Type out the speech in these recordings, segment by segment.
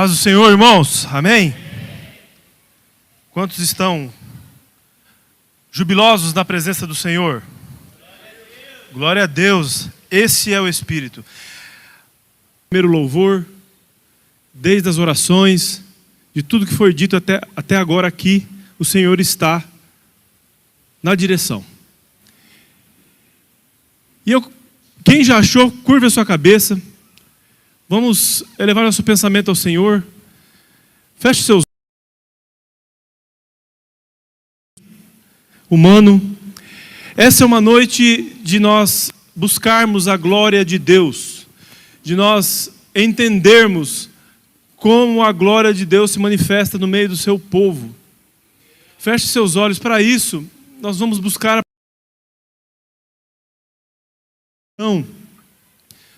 Paz do Senhor, irmãos. Amém? Quantos estão jubilosos na presença do Senhor? Glória a Deus. Esse é o Espírito. Primeiro louvor, desde as orações, de tudo que foi dito até agora aqui, o Senhor está na direção. E quem já achou, curva a sua cabeça. Vamos elevar nosso pensamento ao Senhor. Feche seus olhos. Humano. Essa é uma noite de nós buscarmos a glória de Deus. De nós entendermos como a glória de Deus se manifesta no meio do seu povo. Feche seus olhos. Para isso, nós vamos buscar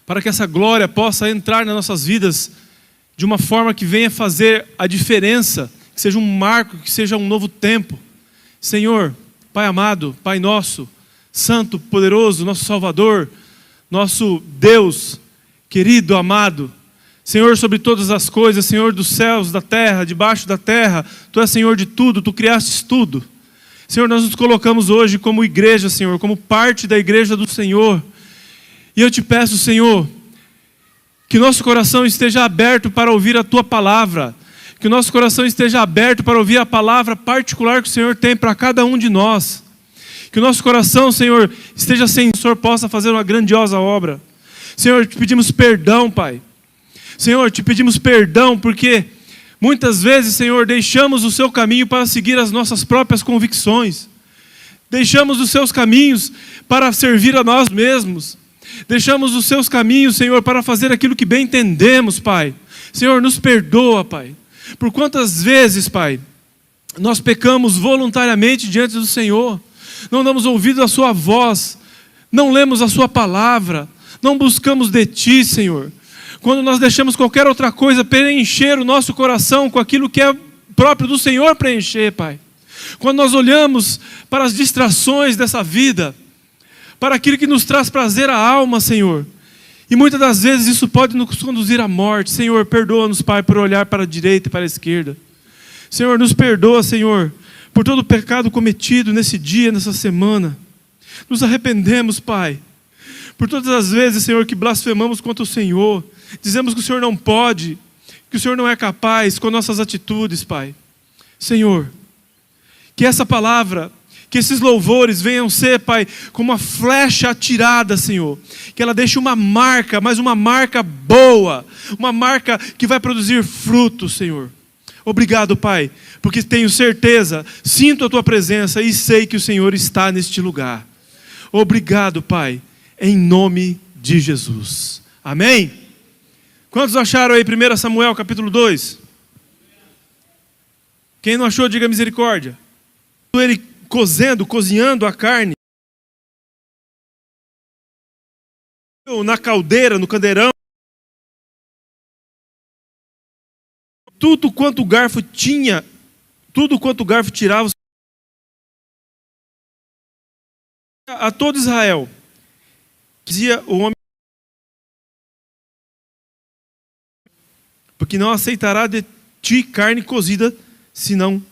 para que essa glória possa entrar nas nossas vidas de uma forma que venha fazer a diferença, que seja um marco, que seja um novo tempo. Senhor, Pai amado, Pai nosso, Santo, poderoso, nosso Salvador, nosso Deus, querido, amado, Senhor sobre todas as coisas, Senhor dos céus, da terra, debaixo da terra, Tu és Senhor de tudo, Tu criastes tudo. Senhor, nós nos colocamos hoje como igreja, Senhor, como parte da igreja do Senhor. E eu te peço, Senhor, que nosso coração esteja aberto para ouvir a Tua palavra. Que o nosso coração esteja aberto para ouvir a palavra particular que o Senhor tem para cada um de nós. Que o nosso coração, Senhor, esteja sensor, possa fazer uma grandiosa obra. Senhor, te pedimos perdão, Pai. Senhor, te pedimos perdão porque muitas vezes, Senhor, deixamos o Seu caminho para seguir as nossas próprias convicções. Deixamos os Seus caminhos para servir a nós mesmos. Deixamos os Seus caminhos, Senhor, para fazer aquilo que bem entendemos, Pai. Senhor, nos perdoa, Pai. Por quantas vezes, Pai, nós pecamos voluntariamente diante do Senhor. Não damos ouvido à Sua voz. Não lemos a Sua palavra. Não buscamos de Ti, Senhor. Quando nós deixamos qualquer outra coisa preencher o nosso coração com aquilo que é próprio do Senhor preencher, Pai. Quando nós olhamos para as distrações dessa vida, para aquilo que nos traz prazer à alma, Senhor. E muitas das vezes isso pode nos conduzir à morte. Senhor, perdoa-nos, Pai, por olhar para a direita e para a esquerda. Senhor, nos perdoa, Senhor, por todo o pecado cometido nesse dia, nessa semana. Nos arrependemos, Pai, por todas as vezes, Senhor, que blasfemamos contra o Senhor. Dizemos que o Senhor não pode, que o Senhor não é capaz com nossas atitudes, Pai. Senhor, que essa palavra, que esses louvores venham ser, Pai, como uma flecha atirada, Senhor. Que ela deixe uma marca, mas uma marca boa. Uma marca que vai produzir frutos, Senhor. Obrigado, Pai, porque tenho certeza, sinto a Tua presença e sei que o Senhor está neste lugar. Obrigado, Pai, em nome de Jesus. Amém? Quantos acharam aí 1 Samuel capítulo 2? Quem não achou, diga misericórdia. Ele cozinhando a carne na caldeira, no candeirão, tudo quanto o garfo tinha, tudo quanto o garfo tirava, a todo Israel, dizia o homem, porque não aceitará de ti carne cozida, senão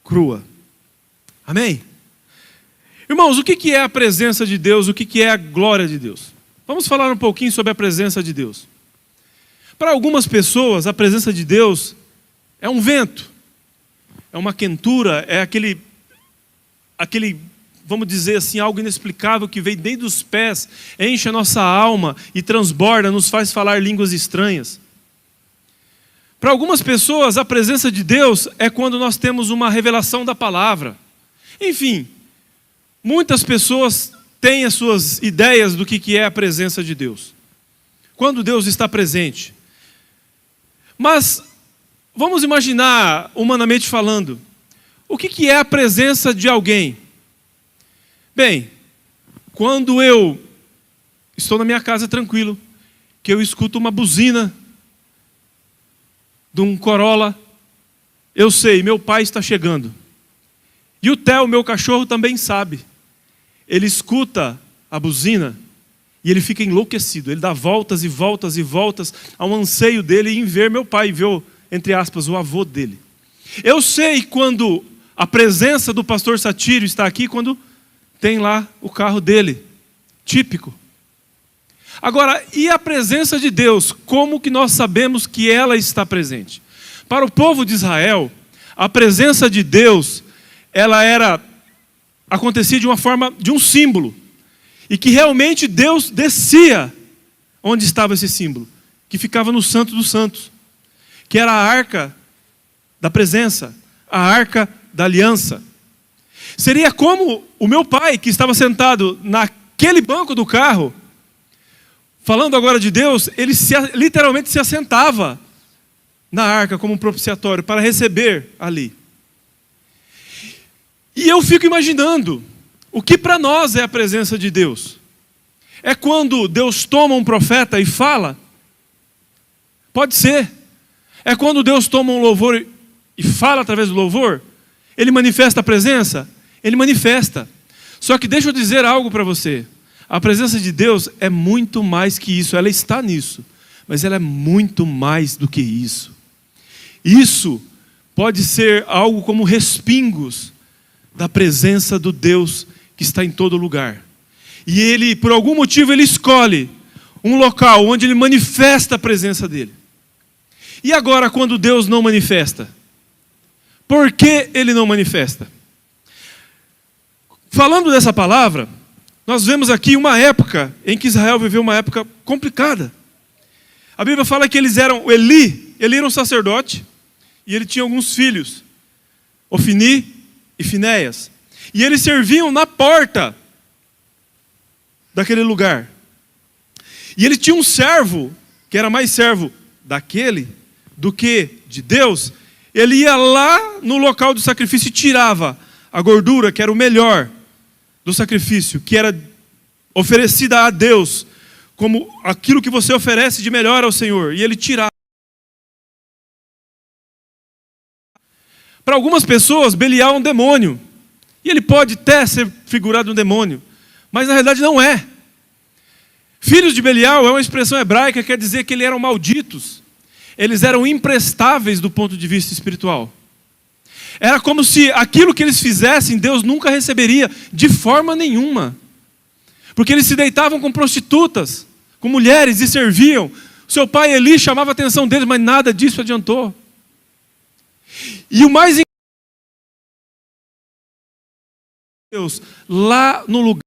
crua. Amém? Irmãos, o que é a presença de Deus? O que é a glória de Deus? Vamos falar um pouquinho sobre a presença de Deus. Para algumas pessoas, a presença de Deus é um vento, é uma quentura, é aquele, vamos dizer assim, algo inexplicável que vem desde os pés, enche a nossa alma e transborda, nos faz falar línguas estranhas. Para algumas pessoas, a presença de Deus é quando nós temos uma revelação da palavra. Enfim, muitas pessoas têm as suas ideias do que é a presença de Deus. Quando Deus está presente. Mas, vamos imaginar, humanamente falando, o que é a presença de alguém? Bem, quando eu estou na minha casa tranquilo, que eu escuto uma buzina de um Corolla, eu sei, meu pai está chegando. E o Theo, meu cachorro, também sabe. Ele escuta a buzina e ele fica enlouquecido. Ele dá voltas e voltas e voltas ao anseio dele em ver meu pai, ver entre aspas, o avô dele. Eu sei quando a presença do pastor Satírio está aqui, quando tem lá o carro dele, típico. Agora, e a presença de Deus? Como que nós sabemos que ela está presente? Para o povo de Israel, a presença de Deus, acontecia de uma forma, de um símbolo. E que realmente Deus descia onde estava esse símbolo, que ficava no Santo dos Santos, que era a arca da presença, a arca da aliança. Seria como o meu pai, que estava sentado naquele banco do carro, falando agora de Deus, ele literalmente se assentava na arca como um propiciatório para receber ali. E eu fico imaginando, o que para nós é a presença de Deus? É quando Deus toma um profeta e fala? Pode ser. É quando Deus toma um louvor e fala através do louvor? Ele manifesta a presença? Ele manifesta. Só que deixa eu dizer algo para você. A presença de Deus é muito mais que isso. Ela está nisso. Mas ela é muito mais do que isso. Isso pode ser algo como respingos da presença do Deus que está em todo lugar. E ele, por algum motivo, ele escolhe um local onde ele manifesta a presença dele. E agora, quando Deus não manifesta? Por que ele não manifesta? Falando dessa palavra, nós vemos aqui uma época em que Israel viveu uma época complicada. A Bíblia fala que Eli era um sacerdote, e ele tinha alguns filhos, Ofni e Finéias. E eles serviam na porta daquele lugar. E ele tinha um servo, que era mais servo daquele do que de Deus. Ele ia lá no local do sacrifício e tirava a gordura, que era o melhor do sacrifício, que era oferecida a Deus, como aquilo que você oferece de melhor ao Senhor. E ele tirava. Para algumas pessoas, Belial é um demônio. E ele pode até ser figurado de um demônio. Mas na realidade não é. Filhos de Belial é uma expressão hebraica que quer dizer que eles eram malditos. Eles eram imprestáveis do ponto de vista espiritual. Era como se aquilo que eles fizessem, Deus nunca receberia de forma nenhuma. Porque eles se deitavam com prostitutas, com mulheres e serviam. Seu pai Eli chamava a atenção deles, mas nada disso adiantou. E o mais Deus, lá no lugar,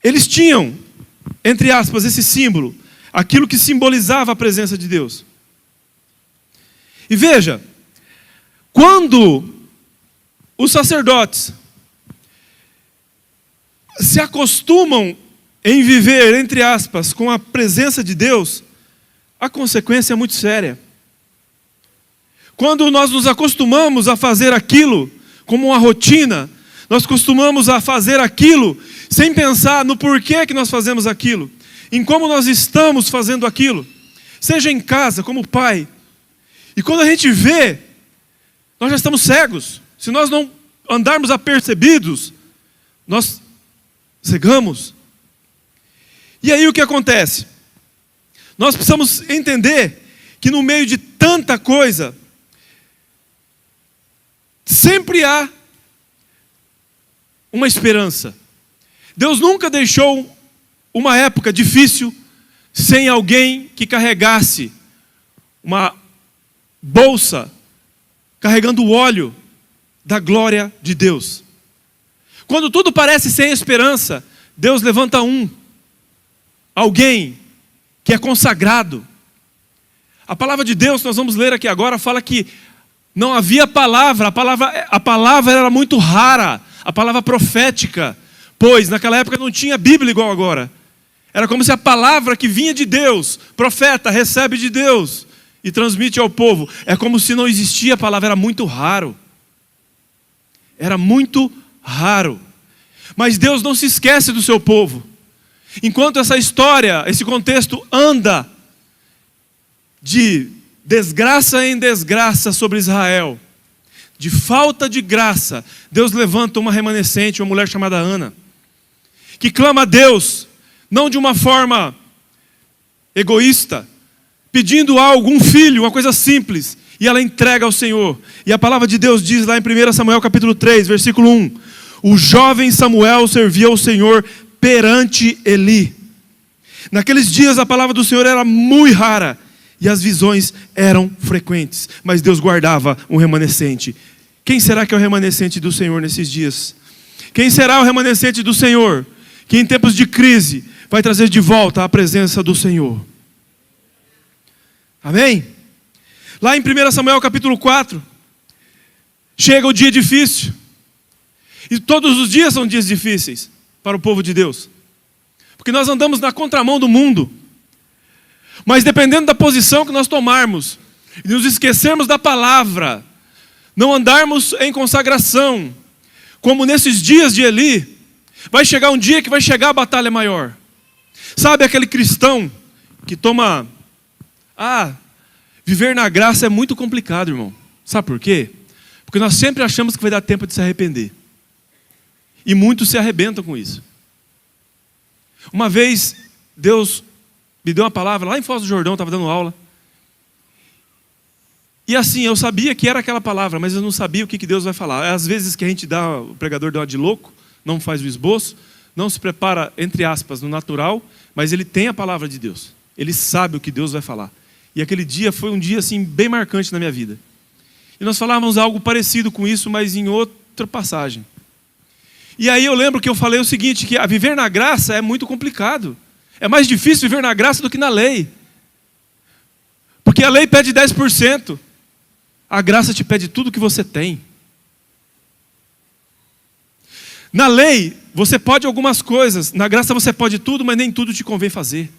eles tinham, entre aspas, esse símbolo, aquilo que simbolizava a presença de Deus. E veja, quando os sacerdotes se acostumam em viver, entre aspas, com a presença de Deus, a consequência é muito séria. Quando nós nos acostumamos a fazer aquilo como uma rotina, nós costumamos a fazer aquilo sem pensar no porquê que nós fazemos aquilo, em como nós estamos fazendo aquilo, seja em casa, como pai. E quando a gente vê, nós já estamos cegos. Se nós não andarmos apercebidos, nós cegamos. E aí o que acontece? Nós precisamos entender que no meio de tanta coisa, sempre há uma esperança. Deus nunca deixou uma época difícil sem alguém que carregasse uma bolsa, carregando o óleo da glória de Deus. Quando tudo parece sem esperança, Deus levanta alguém que é consagrado. A palavra de Deus, nós vamos ler aqui agora, fala que não havia palavra, a palavra era muito rara, a palavra profética, pois naquela época não tinha Bíblia igual agora. Era como se a palavra que vinha de Deus, profeta recebe de Deus e transmite ao povo. É como se não existia a palavra, era muito raro. Era muito raro. Mas Deus não se esquece do seu povo. Enquanto essa história, esse contexto anda de desgraça em desgraça sobre Israel, de falta de graça, Deus levanta uma remanescente, uma mulher chamada Ana, que clama a Deus, não de uma forma egoísta, pedindo algo, um filho, uma coisa simples, e ela entrega ao Senhor. E a palavra de Deus diz lá em 1 Samuel capítulo 3, versículo 1, o jovem Samuel servia ao Senhor perante Eli. Naqueles dias a palavra do Senhor era muito rara, e as visões eram frequentes, mas Deus guardava um remanescente. Quem será que é o remanescente do Senhor nesses dias? Quem será o remanescente do Senhor, que em tempos de crise vai trazer de volta a presença do Senhor? Amém? Lá em 1 Samuel capítulo 4, chega o dia difícil. E todos os dias são dias difíceis para o povo de Deus. Porque nós andamos na contramão do mundo. Mas dependendo da posição que nós tomarmos, e nos esquecermos da palavra, não andarmos em consagração, como nesses dias de Eli, vai chegar um dia que vai chegar a batalha maior. Sabe aquele cristão que toma... viver na graça é muito complicado, irmão. Sabe por quê? Porque nós sempre achamos que vai dar tempo de se arrepender. E muitos se arrebentam com isso. Uma vez, Deus me deu uma palavra, lá em Foz do Jordão, eu estava dando aula. E assim, eu sabia que era aquela palavra, mas eu não sabia o que Deus vai falar. Às vezes que a gente dá, o pregador dá uma de louco, não faz o esboço, não se prepara, entre aspas, no natural, mas ele tem a palavra de Deus. Ele sabe o que Deus vai falar. E aquele dia foi um dia assim, bem marcante na minha vida. E nós falávamos algo parecido com isso, mas em outra passagem. E aí eu lembro que eu falei o seguinte, que viver na graça é muito complicado. É mais difícil viver na graça do que na lei. Porque a lei pede 10%. A graça te pede tudo que você tem. Na lei, você pode algumas coisas. Na graça você pode tudo, mas nem tudo te convém fazer.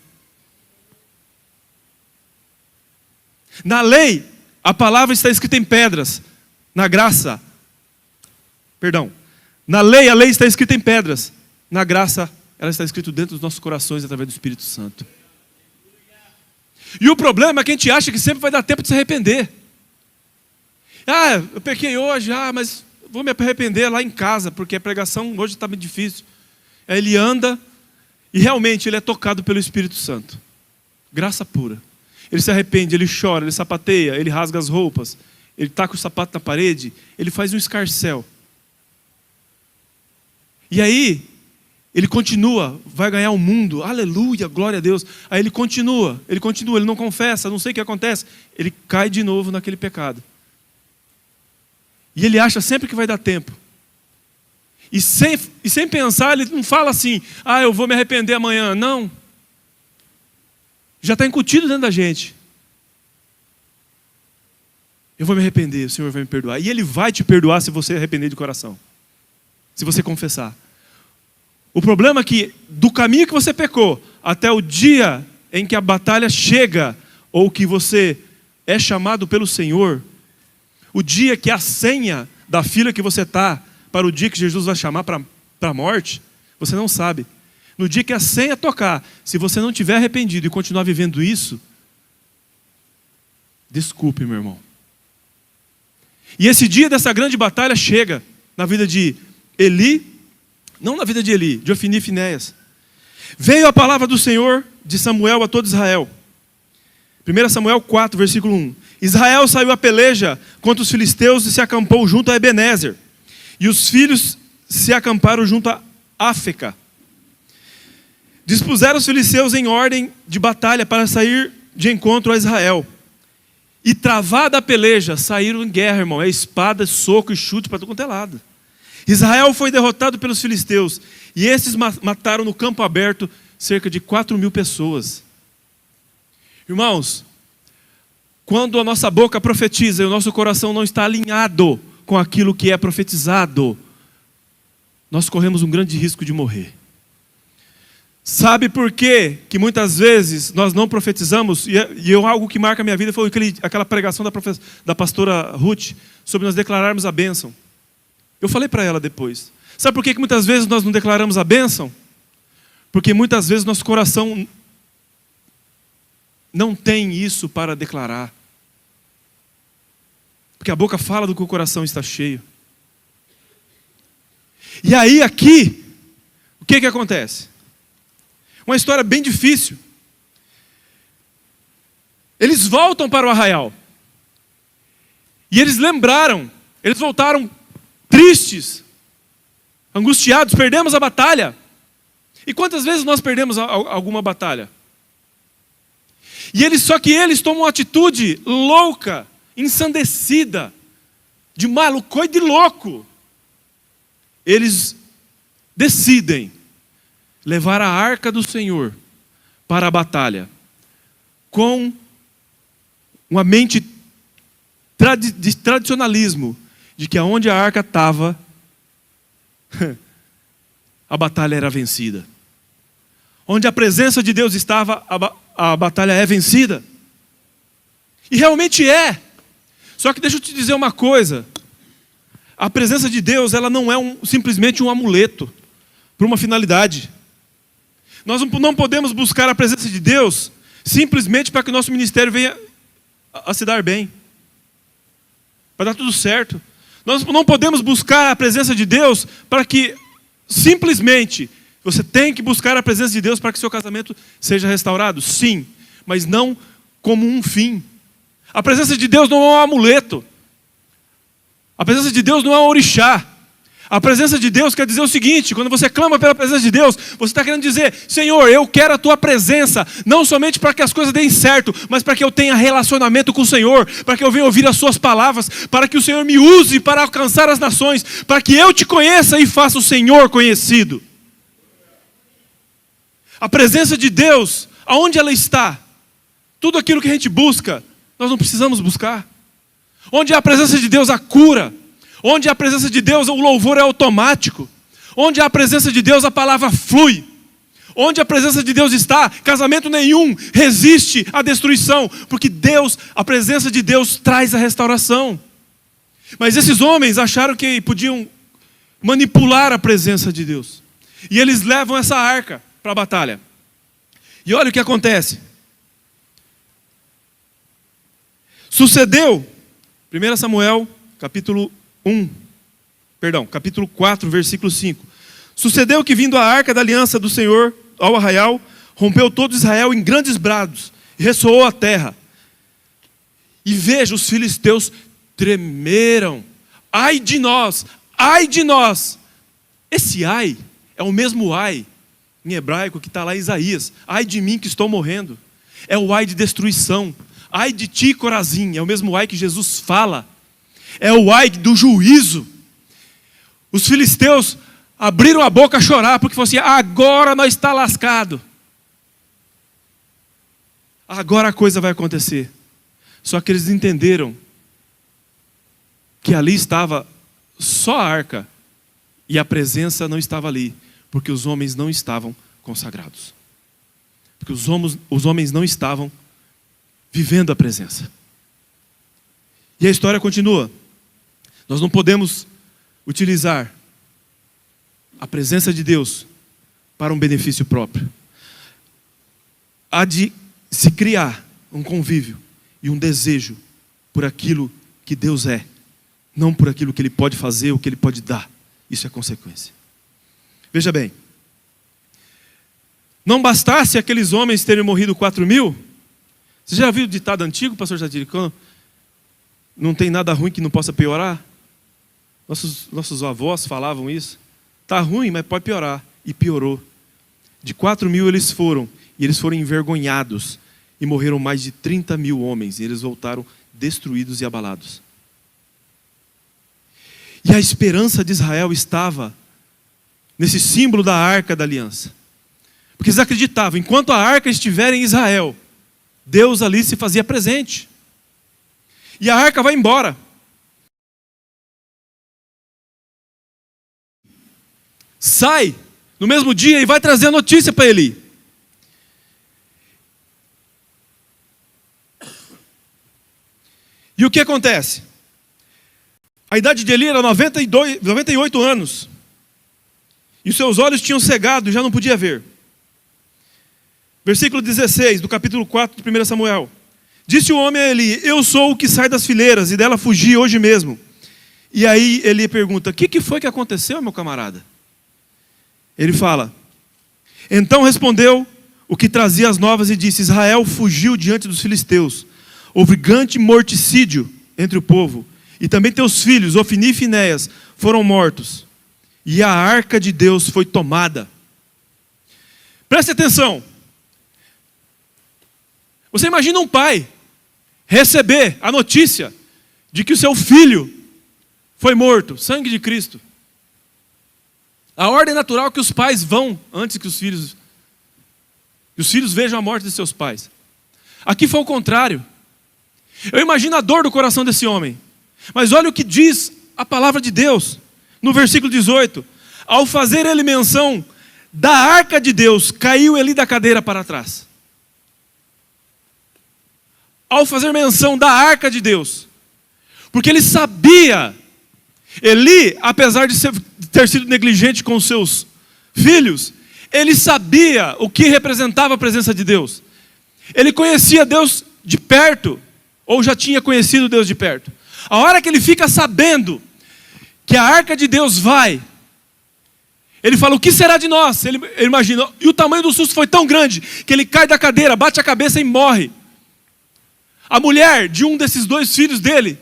Na lei, a palavra está escrita em pedras. Na graça, na lei, a lei está escrita em pedras. Na graça, ela está escrita dentro dos nossos corações através do Espírito Santo. E o problema é que a gente acha que sempre vai dar tempo de se arrepender. Eu pequei hoje, mas vou me arrepender lá em casa, porque a pregação hoje está muito difícil. Aí ele anda e realmente ele é tocado pelo Espírito Santo. Graça pura. Ele se arrepende, ele chora, ele sapateia, ele rasga as roupas, ele taca o sapato na parede, ele faz um escarcéu. E aí, ele continua, vai ganhar o mundo, aleluia, glória a Deus. Aí ele continua, ele não confessa, não sei o que acontece. Ele cai de novo naquele pecado. E ele acha sempre que vai dar tempo. E sem pensar, ele não fala assim, eu vou me arrepender amanhã. Não. Já está incutido dentro da gente. Eu vou me arrepender, o Senhor vai me perdoar. E Ele vai te perdoar se você arrepender de coração. Se você confessar. O problema é que do caminho que você pecou até o dia em que a batalha chega, ou que você é chamado pelo Senhor, o dia que a senha da fila que você está, para o dia que Jesus vai chamar para a morte, você não sabe. No dia que a senha tocar, se você não tiver arrependido e continuar vivendo isso, desculpe, meu irmão. E esse dia dessa grande batalha chega na vida de Eli, não na vida de Eli, de Ofni e Finéias. Veio a palavra do Senhor de Samuel a todo Israel. 1 Samuel 4, versículo 1. Israel saiu a peleja contra os filisteus e se acampou junto a Ebenezer. E os filhos se acamparam junto a Áfeca. Dispuseram os filisteus em ordem de batalha para sair de encontro a Israel. E travada a peleja, saíram em guerra, irmão. É espada, soco e chute para todo quanto é lado. Israel foi derrotado pelos filisteus. E esses mataram no campo aberto cerca de 4.000 pessoas. Irmãos, quando a nossa boca profetiza e o nosso coração não está alinhado com aquilo que é profetizado, nós corremos um grande risco de morrer. Sabe por quê que muitas vezes nós não profetizamos? E algo que marca a minha vida foi aquela pregação da pastora Ruth, sobre nós declararmos a bênção. Eu falei para ela depois. Sabe por que muitas vezes nós não declaramos a bênção? Porque muitas vezes nosso coração não tem isso para declarar. Porque a boca fala do que o coração está cheio. E aí aqui, o que acontece? Uma história bem difícil. Eles voltam para o arraial. E eles lembraram, eles voltaram tristes, angustiados, perdemos a batalha. E quantas vezes nós perdemos alguma batalha? Só que eles tomam uma atitude louca, ensandecida, de maluco, coisa de louco. Eles decidem levar a arca do Senhor para a batalha, com uma mente de tradicionalismo, de que aonde a arca estava, a batalha era vencida. Onde a presença de Deus estava, a batalha é vencida. E realmente é. Só que deixa eu te dizer uma coisa. A presença de Deus, ela não é simplesmente um amuleto para uma finalidade. Nós não podemos buscar a presença de Deus simplesmente para que o nosso ministério venha a se dar bem, para dar tudo certo. Nós não podemos buscar a presença de Deus para que simplesmente você tem que buscar a presença de Deus para que seu casamento seja restaurado. Sim, mas não como um fim. A presença de Deus não é um amuleto. A presença de Deus não é um orixá. A presença de Deus quer dizer o seguinte: quando você clama pela presença de Deus, você está querendo dizer: Senhor, eu quero a tua presença, não somente para que as coisas deem certo, mas para que eu tenha relacionamento com o Senhor, para que eu venha ouvir as suas palavras, para que o Senhor me use para alcançar as nações, para que eu te conheça e faça o Senhor conhecido. A presença de Deus, aonde ela está? Tudo aquilo que a gente busca, nós não precisamos buscar. Onde há a presença de Deus, a cura. Onde há a presença de Deus, o louvor é automático. Onde há a presença de Deus, a palavra flui. Onde a presença de Deus está, casamento nenhum resiste à destruição, porque Deus, a presença de Deus traz a restauração. Mas esses homens acharam que podiam manipular a presença de Deus. E eles levam essa arca para a batalha. E olha o que acontece. Sucedeu, 1 Samuel, capítulo 4, versículo 5. Sucedeu que, vindo a arca da aliança do Senhor ao arraial, rompeu todo Israel em grandes brados, e ressoou a terra. E veja, os filisteus tremeram. Ai de nós, ai de nós. Esse ai é o mesmo ai em hebraico que está lá em Isaías. Ai de mim que estou morrendo. É o ai de destruição. Ai de ti, Corazim. É o mesmo ai que Jesus fala. É o ai do juízo. Os filisteus abriram a boca a chorar, porque falaram assim: agora nós está lascado. Agora a coisa vai acontecer. Só que eles entenderam que ali estava só a arca, e a presença não estava ali, porque os homens não estavam consagrados. Porque os homens não estavam vivendo a presença. E a história continua. Nós não podemos utilizar a presença de Deus para um benefício próprio. Há de se criar um convívio e um desejo por aquilo que Deus é, não por aquilo que Ele pode fazer, o que Ele pode dar. Isso é consequência. Veja bem, não bastasse aqueles homens terem morrido 4.000, você já viu o ditado antigo, pastor Jadiricano? Não tem nada ruim que não possa piorar? Nossos avós falavam isso. Está ruim, mas pode piorar. E piorou. De 4.000 eles foram, e eles foram envergonhados, e morreram mais de 30.000 homens, e eles voltaram destruídos e abalados. E a esperança de Israel estava nesse símbolo da arca da aliança. Porque eles acreditavam, enquanto a arca estiver em Israel, Deus ali se fazia presente. E a arca vai embora. Sai no mesmo dia e vai trazer a notícia para Eli. E o que acontece? A idade de Eli era 98 anos. E os seus olhos tinham cegado e já não podia ver. Versículo 16 do capítulo 4 de 1 Samuel. Disse o homem a Eli: eu sou o que sai das fileiras, e dela fugi hoje mesmo. E aí Eli pergunta: o que foi que aconteceu, meu camarada? Ele fala: então respondeu o que trazia as novas e disse: Israel fugiu diante dos filisteus. houve grande morticídio entre o povo, e também teus filhos, Ofni e Finéias, foram mortos, e a arca de Deus foi tomada. Preste atenção. Você imagina um pai receber a notícia de que o seu filho foi morto, sangue de Cristo. A ordem natural é que os pais vão antes que os filhos vejam a morte de seus pais. Aqui foi o contrário. Eu imagino a dor do coração desse homem. Mas olha o que diz a palavra de Deus, no versículo 18. Ao fazer ele menção da arca de Deus, caiu Eli da cadeira para trás. Ao fazer menção da arca de Deus, porque ele sabia, Eli, apesar de ter sido negligente com os seus filhos, ele sabia o que representava a presença de Deus. Ele conhecia Deus de perto, ou já tinha conhecido Deus de perto. A hora que ele fica sabendo que a arca de Deus vai, ele fala, o que será de nós? Ele imagina, e o tamanho do susto foi tão grande, que ele cai da cadeira, bate a cabeça e morre. A mulher de um desses dois filhos dele,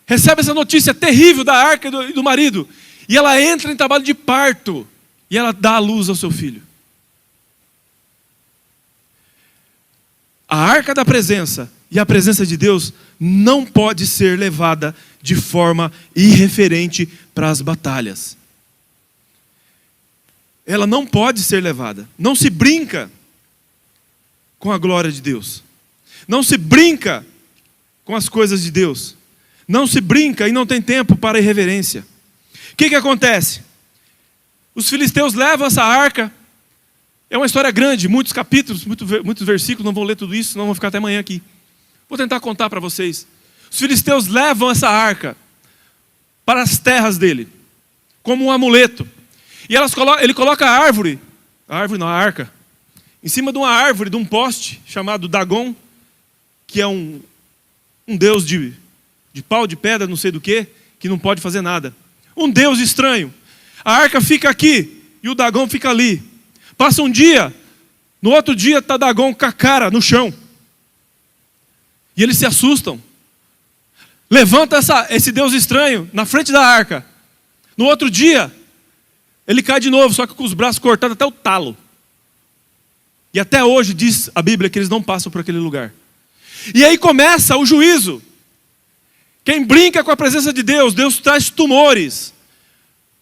recebe essa notícia terrível da arca e do marido, e ela entra em trabalho de parto, e ela dá à luz ao seu filho. A arca da presença e a presença de Deus não pode ser levada de forma irreferente para as batalhas. Ela não pode ser levada. Não se brinca com a glória de Deus. Não se brinca com as coisas de Deus. Não se brinca e não tem tempo para irreverência. O que acontece? Os filisteus levam essa arca. É uma história grande, muitos capítulos, muitos versículos. Não vou ler tudo isso, senão vou ficar até amanhã aqui. Vou tentar contar para vocês. Os filisteus levam essa arca para as terras dele, como um amuleto. E ele coloca a arca, em cima de uma árvore, de um poste, chamado Dagon, que é um deus de pau, de pedra, não sei do que não pode fazer nada. Um deus estranho. A arca fica aqui, e o Dagon fica ali. Passa um dia, no outro dia está Dagon com a cara no chão. E eles se assustam. Levanta esse deus estranho na frente da arca. No outro dia, ele cai de novo, só que com os braços cortados até o talo. E até hoje diz a Bíblia que eles não passam por aquele lugar. E aí começa o juízo. Quem brinca com a presença de Deus, Deus traz tumores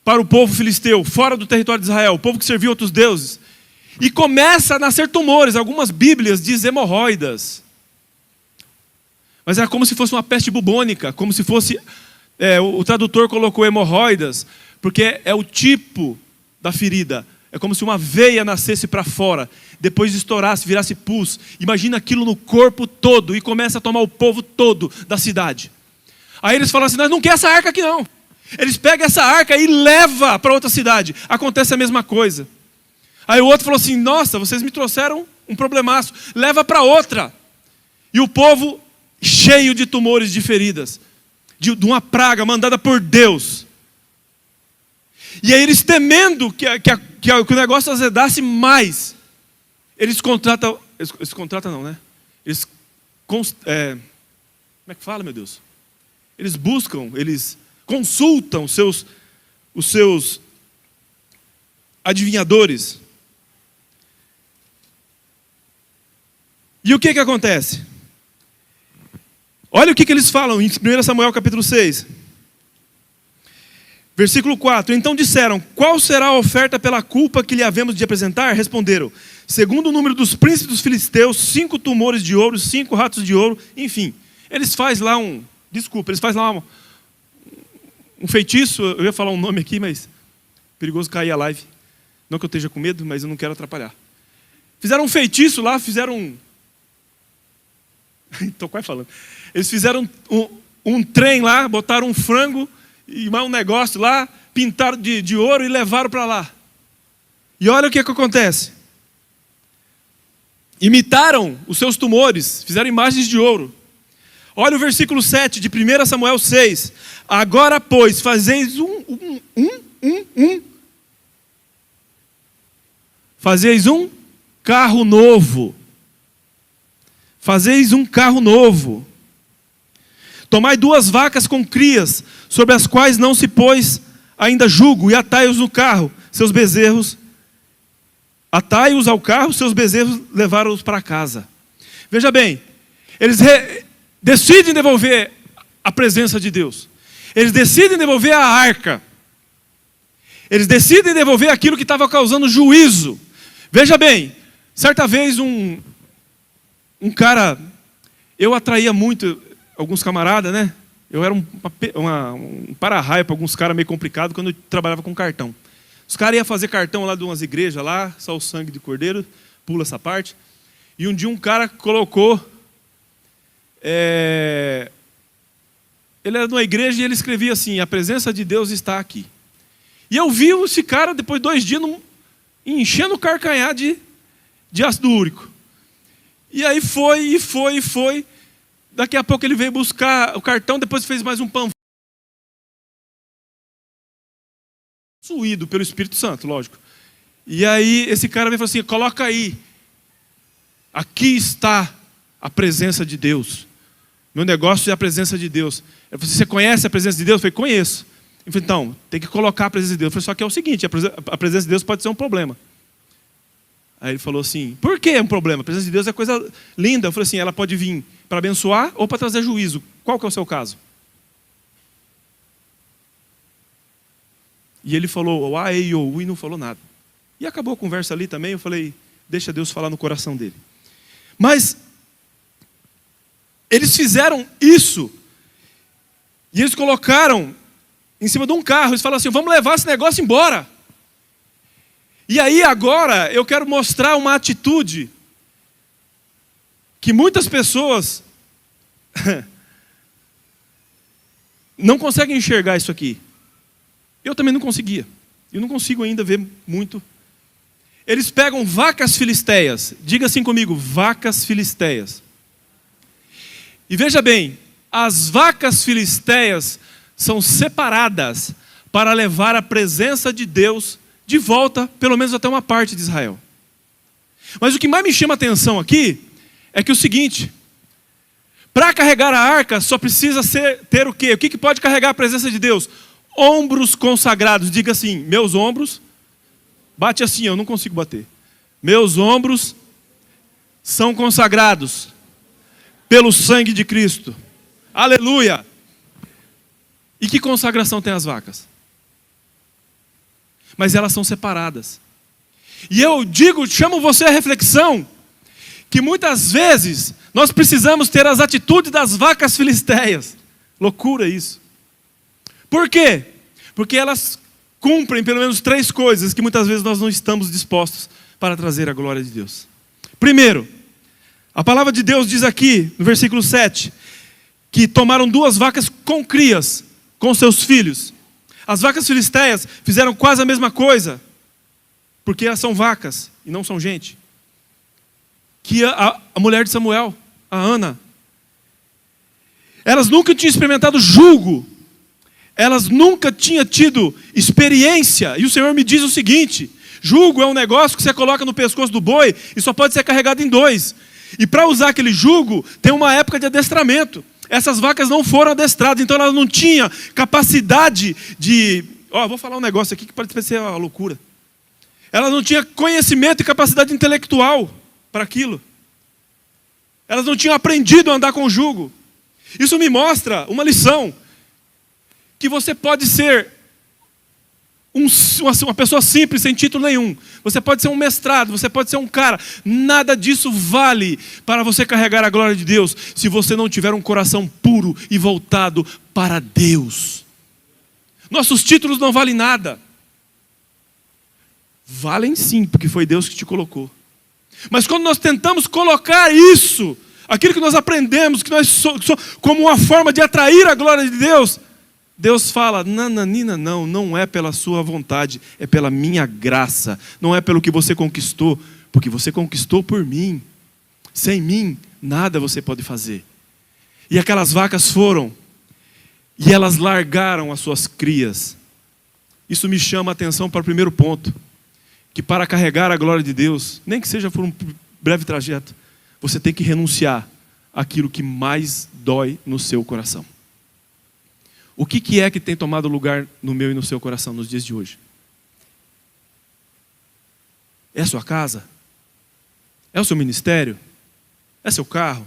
para o povo filisteu, fora do território de Israel, o povo que servia outros deuses. E começa a nascer tumores, algumas Bíblias dizem hemorroidas. Mas é como se fosse uma peste bubônica, como se fosse, o tradutor colocou hemorroidas, porque é o tipo da ferida. É como se uma veia nascesse para fora, depois estourasse, virasse pus. Imagina aquilo no corpo todo e começa a tomar o povo todo da cidade. Aí eles falam assim, nós não queremos essa arca aqui não. Eles pegam essa arca e levam para outra cidade. Acontece a mesma coisa. Aí o outro falou assim, nossa, vocês me trouxeram um problemaço. Leva para outra. E o povo cheio de tumores, de feridas. De uma praga mandada por Deus. E aí eles temendo que o negócio azedasse mais. Eles contratam não, né? Eles, como é que fala, meu Deus? Eles buscam, eles consultam os seus adivinhadores. E o que acontece? Olha o que eles falam em 1 Samuel capítulo 6. Versículo 4. Então disseram, qual será a oferta pela culpa que lhe havemos de apresentar? Responderam, segundo o número dos príncipes dos filisteus, 5 tumores de ouro, 5 ratos de ouro, enfim. Eles fazem lá um feitiço, eu ia falar um nome aqui, mas perigoso cair a live. Não que eu esteja com medo, mas eu não quero atrapalhar. Fizeram um feitiço lá, estou quase falando. Eles fizeram um trem lá, botaram um frango e mais um negócio lá, pintaram de ouro e levaram para lá. E olha o que acontece. Imitaram os seus tumores, fizeram imagens de ouro. Olha o versículo 7 de 1 Samuel 6. Agora, pois, fazeis fazeis um carro novo. fazeis um carro novo. Tomai 2 vacas com crias, sobre as quais não se pôs ainda jugo, e atai-os no carro, seus bezerros. Atai-os ao carro, seus bezerros levaram-os para casa. Veja bem, eles decidem devolver a presença de Deus. Eles decidem devolver a arca. Eles decidem devolver aquilo que estava causando juízo. Veja bem, certa vez um cara, eu atraía muito alguns camaradas, né? Eu era um para-raio para alguns caras meio complicado quando eu trabalhava com cartão. Os caras iam fazer cartão lá de umas igrejas lá, só o sangue de cordeiro, pula essa parte. E um dia um cara colocou, ele era de uma igreja e ele escrevia assim: a presença de Deus está aqui. E eu vi esse cara, depois de 2 dias, enchendo o carcanhar de ácido úrico. E aí foi. Daqui a pouco ele veio buscar o cartão, depois fez mais um panfleto. Possuído pelo Espírito Santo, lógico. E aí esse cara veio e falou assim: coloca aí. Aqui está a presença de Deus. Meu negócio é a presença de Deus. Eu falei: você conhece a presença de Deus? Eu falei: conheço. Ele falou: então, tem que colocar a presença de Deus. Eu falei: só que é o seguinte, a presença de Deus pode ser um problema. Aí ele falou assim: por que é um problema? A presença de Deus é coisa linda. Eu falei assim: ela pode vir para abençoar ou para trazer juízo. Qual que é o seu caso? E ele falou e não falou nada. E acabou a conversa ali também. Eu falei: deixa Deus falar no coração dele. Mas eles fizeram isso. E eles colocaram em cima de um carro. Eles falaram assim: vamos levar esse negócio embora. E aí agora eu quero mostrar uma atitude que muitas pessoas não conseguem enxergar isso aqui. Eu também não conseguia. Eu não consigo ainda ver muito. Eles pegam vacas filisteias. Diga assim comigo: vacas filisteias. E veja bem, as vacas filisteias são separadas para levar a presença de Deus de volta, pelo menos até uma parte de Israel. Mas o que mais me chama a atenção aqui é que o seguinte: para carregar a arca só precisa ter o quê? O que pode carregar a presença de Deus? Ombros consagrados. Diga assim: meus ombros, bate assim, eu não consigo bater. Meus ombros são consagrados pelo sangue de Cristo. Aleluia! E que consagração tem as vacas? Mas elas são separadas. E eu chamo você à reflexão, que muitas vezes nós precisamos ter as atitudes das vacas filisteias. Loucura isso. Por quê? Porque elas cumprem pelo menos 3 coisas que muitas vezes nós não estamos dispostos para trazer a glória de Deus. Primeiro, a palavra de Deus diz aqui, no versículo 7, que tomaram 2 vacas com crias, com seus filhos. As vacas filisteias fizeram quase a mesma coisa, porque elas são vacas e não são gente, que a mulher de Samuel, a Ana. Elas nunca tinham experimentado jugo, elas nunca tinham tido experiência. E o Senhor me diz o seguinte: jugo é um negócio que você coloca no pescoço do boi e só pode ser carregado em 2. E para usar aquele jugo tem uma época de adestramento. Essas vacas não foram adestradas, então elas não tinham capacidade de... vou falar um negócio aqui que pode parecer uma loucura. Elas não tinham conhecimento e capacidade intelectual para aquilo. Elas não tinham aprendido a andar com o jugo. Isso me mostra uma lição, que você pode ser uma pessoa simples, sem título nenhum. Você pode ser um mestrado, você pode ser um cara. Nada disso vale para você carregar a glória de Deus, se você não tiver um coração puro e voltado para Deus. Nossos títulos não valem nada. Valem sim, porque foi Deus que te colocou. Mas quando nós tentamos colocar isso, aquilo que nós aprendemos, que nós somos, como uma forma de atrair a glória de Deus, Deus fala: nananina, não é pela sua vontade, é pela minha graça. Não é pelo que você conquistou, porque você conquistou por mim. Sem mim, nada você pode fazer. E aquelas vacas foram, e elas largaram as suas crias. Isso me chama a atenção para o primeiro ponto, que para carregar a glória de Deus, nem que seja por um breve trajeto, você tem que renunciar aquilo que mais dói no seu coração. O que é que tem tomado lugar no meu e no seu coração nos dias de hoje? É a sua casa? É o seu ministério? É seu carro?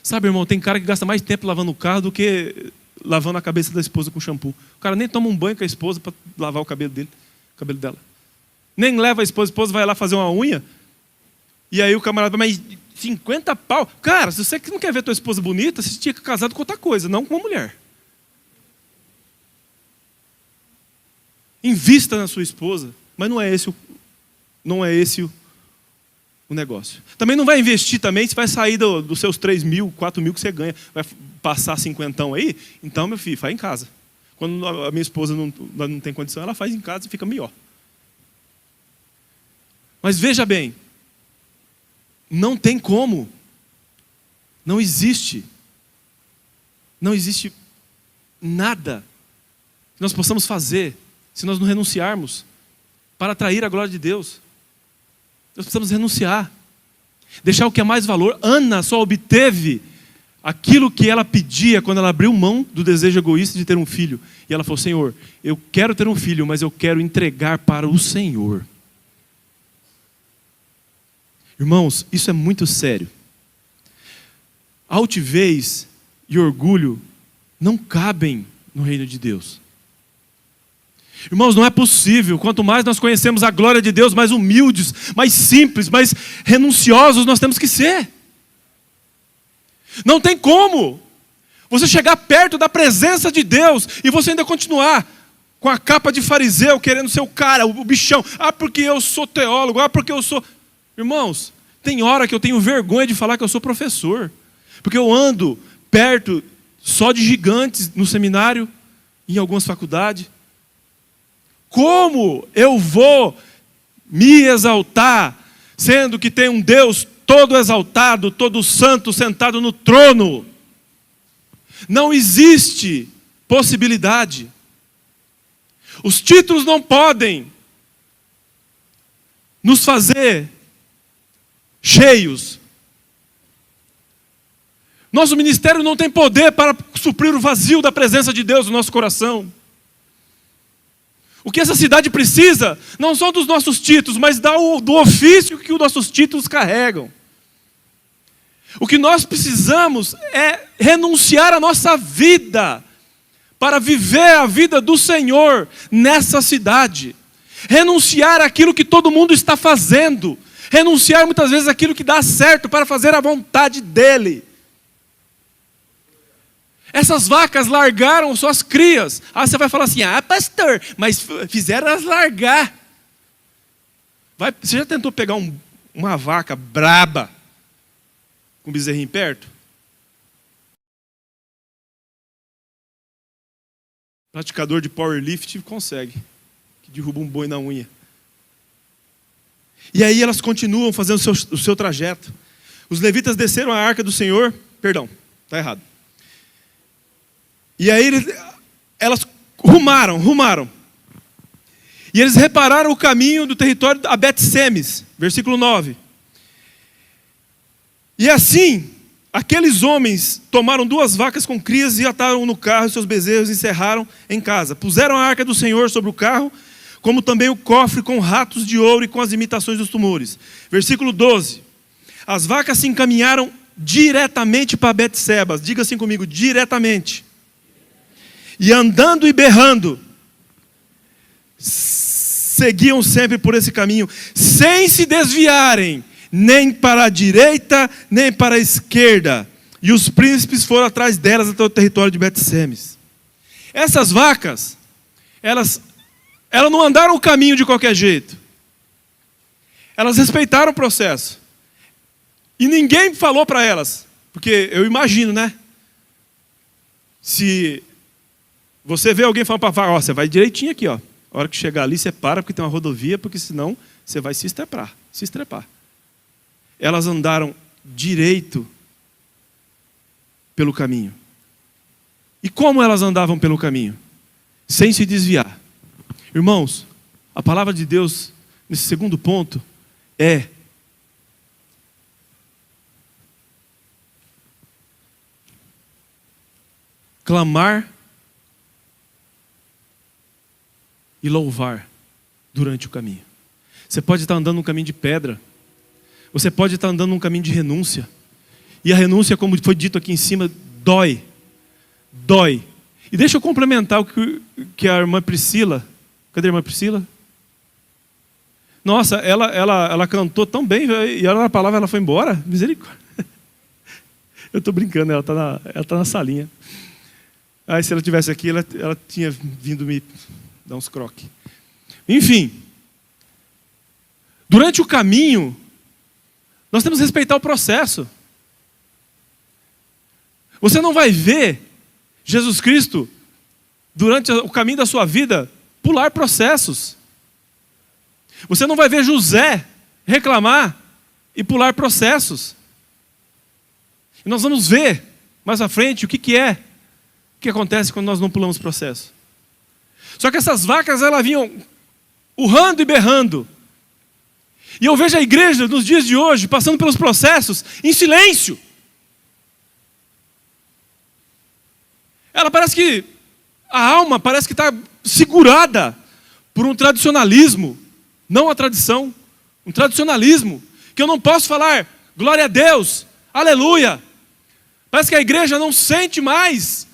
Sabe, irmão, tem cara que gasta mais tempo lavando o carro do que lavando a cabeça da esposa com shampoo. O cara nem toma um banho com a esposa para lavar o cabelo dela. Nem leva a esposa vai lá fazer uma unha. E aí o camarada, mas 50 pau? Cara, se você não quer ver tua esposa bonita, você tinha que casado com outra coisa, não com uma mulher. Invista na sua esposa, mas não é esse o negócio. Também não vai investir também, se vai sair dos seus 3 mil, 4 mil que você ganha, vai passar 50 aí, então, meu filho, faz em casa. Quando a minha esposa não tem condição, ela faz em casa e fica melhor. Mas veja bem, não tem como, não existe nada que nós possamos fazer se nós não renunciarmos para atrair a glória de Deus. Nós precisamos renunciar, deixar o que é mais valor. Ana só obteve aquilo que ela pedia quando ela abriu mão do desejo egoísta de ter um filho. E ela falou: Senhor, eu quero ter um filho, mas eu quero entregar para o Senhor. Irmãos, isso é muito sério. Altivez e orgulho não cabem no reino de Deus. Irmãos, não é possível. Quanto mais nós conhecemos a glória de Deus, mais humildes, mais simples, mais renunciosos nós temos que ser. Não tem como você chegar perto da presença de Deus e você ainda continuar com a capa de fariseu, querendo ser o cara, o bichão. Ah, porque eu sou teólogo. Ah, porque eu sou... Irmãos, tem hora que eu tenho vergonha de falar que eu sou professor. Porque eu ando perto só de gigantes no seminário, em algumas faculdades. Como eu vou me exaltar, sendo que tem um Deus todo exaltado, todo santo, sentado no trono? Não existe possibilidade. Os títulos não podem nos fazer cheios. Nosso ministério não tem poder para suprir o vazio da presença de Deus no nosso coração. O que essa cidade precisa não são dos nossos títulos, mas do ofício que os nossos títulos carregam. O que nós precisamos é renunciar à nossa vida para viver a vida do Senhor nessa cidade. Renunciar àquilo que todo mundo está fazendo. Renunciar muitas vezes àquilo que dá certo para fazer a vontade dEle. Essas vacas largaram suas crias. Ah, você vai falar assim: ah, pastor, mas fizeram elas largar. Você já tentou pegar uma vaca braba com um bezerrinho perto? Praticador de powerlift consegue, que derruba um boi na unha. E aí elas continuam fazendo o seu trajeto. Os levitas desceram a arca do Senhor. Perdão, está errado. E aí elas rumaram. E eles repararam o caminho do território a Bet-Semes, versículo 9. E assim, aqueles homens tomaram 2 vacas com crias e ataram no carro, e seus bezerros encerraram em casa. Puseram a arca do Senhor sobre o carro, como também o cofre com ratos de ouro e com as imitações dos tumores. Versículo 12. As vacas se encaminharam diretamente para Bet-Sebas. Diga assim comigo: diretamente. E andando e berrando, seguiam sempre por esse caminho, sem se desviarem, nem para a direita, nem para a esquerda. E os príncipes foram atrás delas até o território de Bet-Semes. Essas vacas, elas não andaram o caminho de qualquer jeito. Elas respeitaram o processo. E ninguém falou para elas, porque eu imagino, né? Se você vê alguém falando para a vaca: ó, você vai direitinho aqui, ó. A hora que chegar ali, você para, porque tem uma rodovia, porque senão você vai se estrepar. Elas andaram direito pelo caminho. E como elas andavam pelo caminho? Sem se desviar. Irmãos, a palavra de Deus, nesse segundo ponto, é: clamar e louvar durante o caminho. Você pode estar andando num caminho de pedra. Você pode estar andando num caminho de renúncia. E a renúncia, como foi dito aqui em cima, dói. Dói. E deixa eu complementar o que a irmã Priscila... Cadê a irmã Priscila? Nossa, ela cantou tão bem, e na palavra ela foi embora. Misericórdia. Eu estou brincando, ela tá na salinha. Aí se ela estivesse aqui, ela tinha vindo me dar uns croques. Enfim. Durante o caminho, nós temos que respeitar o processo. Você não vai ver Jesus Cristo, durante o caminho da sua vida, pular processos. Você não vai ver José reclamar e pular processos. E nós vamos ver mais à frente o que acontece quando nós não pulamos processo. Só que essas vacas, elas vinham urrando e berrando. E eu vejo a igreja nos dias de hoje passando pelos processos em silêncio. Ela parece que, a alma parece que está segurada por um tradicionalismo, não a tradição, um tradicionalismo, que eu não posso falar, glória a Deus, aleluia. Parece que a igreja não sente mais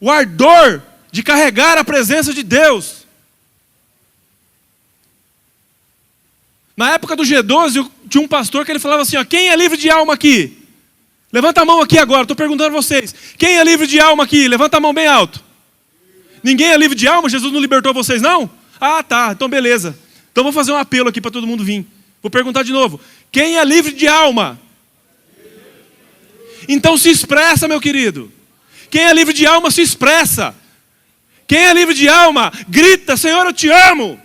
o ardor de carregar a presença de Deus. Na época do G12, tinha um pastor que ele falava assim, ó, quem é livre de alma aqui? Levanta a mão aqui agora, estou perguntando a vocês. Quem é livre de alma aqui? Levanta a mão bem alto. Ninguém é livre de alma? Jesus não libertou vocês, não? Ah, tá, então beleza. Então vou fazer um apelo aqui para todo mundo vir. Vou perguntar de novo. Quem é livre de alma? Então se expressa, meu querido. Quem é livre de alma se expressa. Quem é livre de alma, grita, Senhor, eu te amo.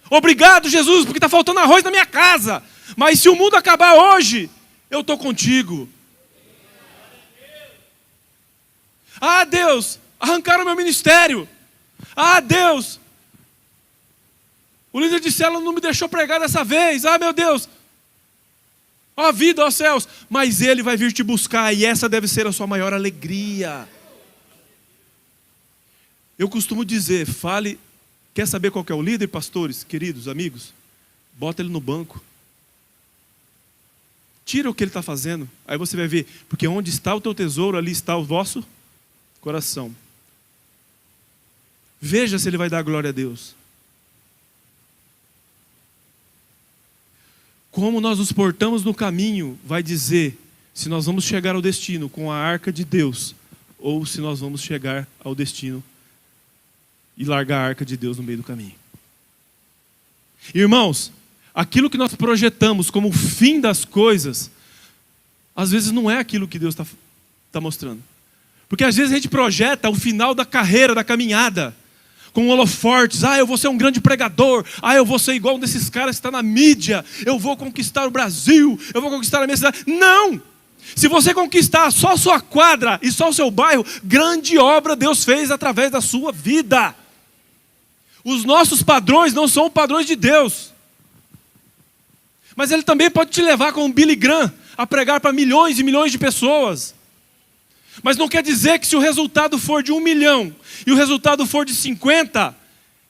Obrigado, Jesus, porque está faltando arroz na minha casa. Mas se o mundo acabar hoje, eu estou contigo. Ah, Deus, arrancaram meu ministério. Ah, Deus, o líder de célula não me deixou pregar dessa vez. Ah, meu Deus. Ó vida, ó céus. Mas Ele vai vir te buscar e essa deve ser a sua maior alegria. Eu costumo dizer, fale, quer saber qual que é o líder, pastores, queridos, amigos? Bota ele no banco. Tira o que ele está fazendo. Aí você vai ver, porque onde está o teu tesouro, ali está o vosso coração. Veja se ele vai dar glória a Deus. Como nós nos portamos no caminho, vai dizer se nós vamos chegar ao destino com a arca de Deus, ou se nós vamos chegar ao destino e largar a arca de Deus no meio do caminho. Irmãos, aquilo que nós projetamos como o fim das coisas, às vezes não é aquilo que Deus está mostrando. Porque às vezes a gente projeta o final da carreira, da caminhada, com holofortes. Ah, eu vou ser um grande pregador. Ah, eu vou ser igual um desses caras que está na mídia. Eu vou conquistar o Brasil. Eu vou conquistar a minha cidade. Não! Se você conquistar só a sua quadra e só o seu bairro, grande obra Deus fez através da sua vida. Os nossos padrões não são padrões de Deus. Mas Ele também pode te levar como Billy Graham a pregar para milhões e milhões de pessoas. Mas não quer dizer que se o resultado for de 1 milhão e o resultado for de 50,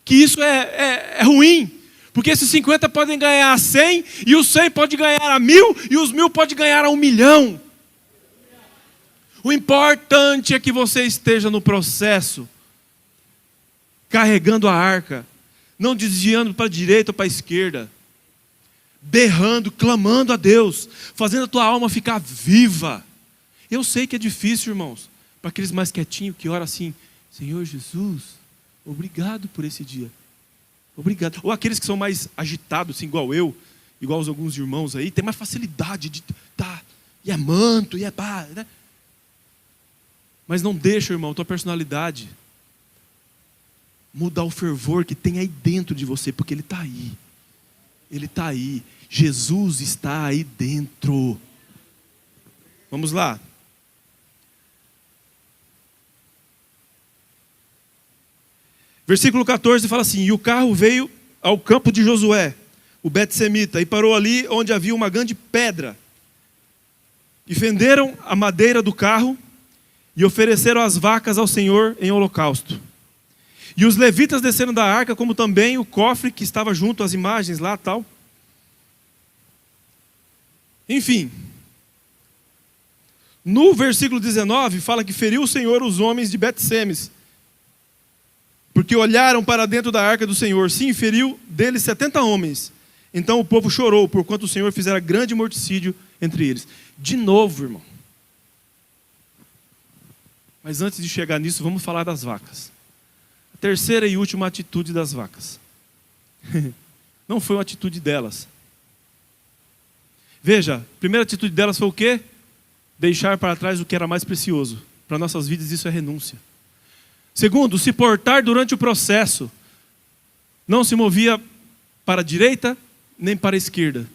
que isso é ruim. Porque esses 50 podem ganhar a 100 e os 100 podem ganhar a 1000 e os 1000 podem ganhar a 1 milhão. O importante é que você esteja no processo, carregando a arca, não desviando para a direita ou para a esquerda, berrando, clamando a Deus, fazendo a tua alma ficar viva. Eu sei que é difícil, irmãos, para aqueles mais quietinhos que oram assim, Senhor Jesus, obrigado por esse dia. Obrigado. Ou aqueles que são mais agitados, assim, igual eu, igual alguns irmãos aí, tem mais facilidade de e é manto, e é pá, né? Mas não deixa, irmão, tua personalidade mudar o fervor que tem aí dentro de você, porque Ele está aí. Ele está aí. Jesus está aí dentro. Vamos lá. Versículo 14 fala assim: e o carro veio ao campo de Josué, o Bet-semita, e parou ali onde havia uma grande pedra. E fenderam a madeira do carro, e ofereceram as vacas ao Senhor em holocausto. E os levitas desceram da arca, como também o cofre que estava junto às imagens lá, tal. Enfim, no versículo 19 fala que feriu o Senhor os homens de Bet-Semes, porque olharam para dentro da arca do Senhor. Sim, feriu deles 70 homens. Então o povo chorou, porquanto o Senhor fizera grande morticídio entre eles. De novo, irmão. Mas antes de chegar nisso, vamos falar das vacas. A terceira e última atitude das vacas. Não foi uma atitude delas. Veja, a primeira atitude delas foi o quê? Deixar para trás o que era mais precioso. Para nossas vidas isso é renúncia. Segundo, se portar durante o processo. Não se movia para a direita nem para a esquerda.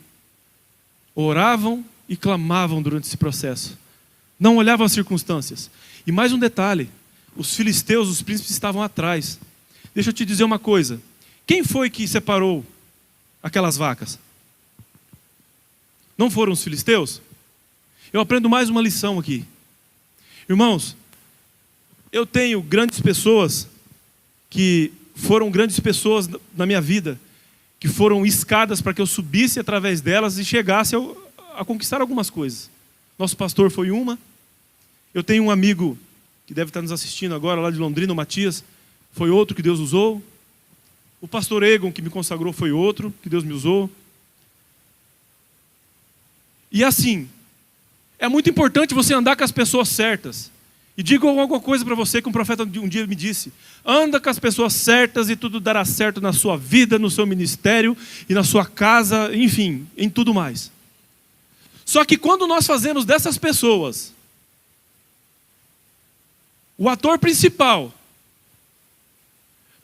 Oravam e clamavam durante esse processo. Não olhavam as circunstâncias. E mais um detalhe. Os filisteus, os príncipes estavam atrás. Deixa eu te dizer uma coisa. Quem foi que separou aquelas vacas? Não foram os filisteus? Eu aprendo mais uma lição aqui. Irmãos, eu tenho grandes pessoas que foram grandes pessoas na minha vida, que foram escadas para que eu subisse através delas e chegasse a conquistar algumas coisas. Nosso pastor foi uma. Eu tenho um amigo que deve estar nos assistindo agora, lá de Londrina, o Matias, foi outro que Deus usou. O pastor Egon, que me consagrou, foi outro que Deus me usou. E assim, é muito importante você andar com as pessoas certas. E digo alguma coisa para você que um profeta um dia me disse: anda com as pessoas certas e tudo dará certo na sua vida, no seu ministério e na sua casa, enfim, em tudo mais. Só que quando nós fazemos dessas pessoas o ator principal,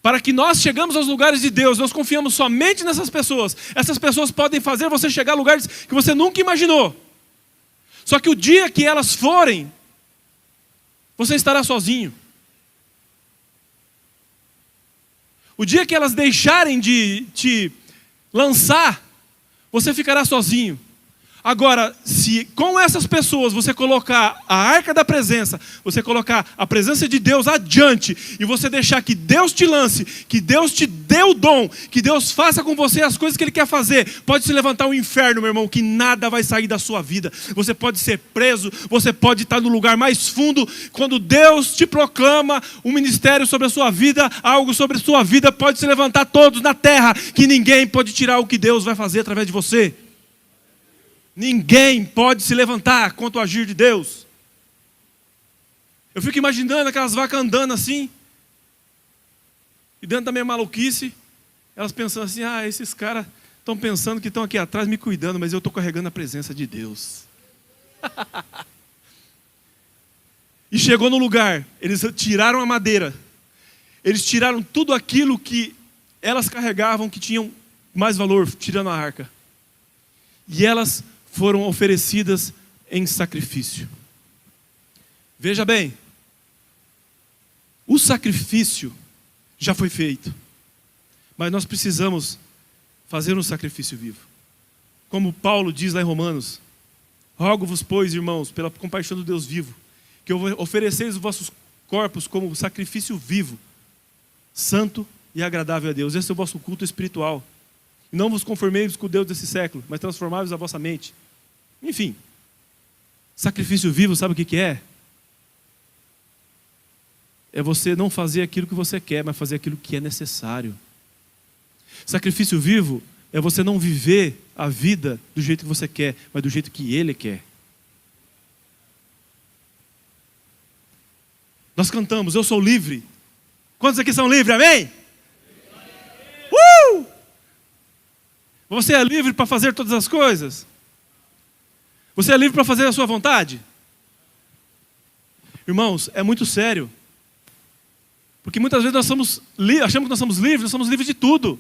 para que nós chegamos aos lugares de Deus, nós confiamos somente nessas pessoas. Essas pessoas podem fazer você chegar a lugares que você nunca imaginou. Só que o dia que elas forem, você estará sozinho. O dia que elas deixarem de te lançar, você ficará sozinho. Agora, se com essas pessoas você colocar a arca da presença, você colocar a presença de Deus adiante, e você deixar que Deus te lance, que Deus te dê o dom, que Deus faça com você as coisas que Ele quer fazer, pode se levantar um inferno, meu irmão, que nada vai sair da sua vida. Você pode ser preso, você pode estar no lugar mais fundo. Quando Deus te proclama um ministério sobre a sua vida, algo sobre a sua vida, pode se levantar todos na terra, que ninguém pode tirar o que Deus vai fazer através de você. Ninguém pode se levantar contra o agir de Deus. Eu fico imaginando aquelas vacas andando assim, e dentro da minha maluquice, elas pensando assim: ah, esses caras estão pensando que estão aqui atrás me cuidando, mas eu estou carregando a presença de Deus. E chegou no lugar, eles tiraram a madeira, eles tiraram tudo aquilo que elas carregavam, que tinham mais valor, tirando a arca. E elas foram oferecidas em sacrifício. Veja bem, o sacrifício já foi feito, mas nós precisamos fazer um sacrifício vivo. Como Paulo diz lá em Romanos: rogo-vos, pois, irmãos, pela compaixão do Deus vivo, que ofereceis os vossos corpos como sacrifício vivo, santo e agradável a Deus. Esse é o vosso culto espiritual. E não vos conformeis com o Deus desse século, mas transformai-vos a vossa mente. Enfim, sacrifício vivo, sabe o que é? É você não fazer aquilo que você quer, mas fazer aquilo que é necessário. Sacrifício vivo é você não viver a vida do jeito que você quer, mas do jeito que Ele quer. Nós cantamos: eu sou livre. Quantos aqui são livres, amém? Você é livre para fazer todas as coisas? Você é livre para fazer a sua vontade? Irmãos, é muito sério. Porque muitas vezes nós achamos que nós somos livres de tudo.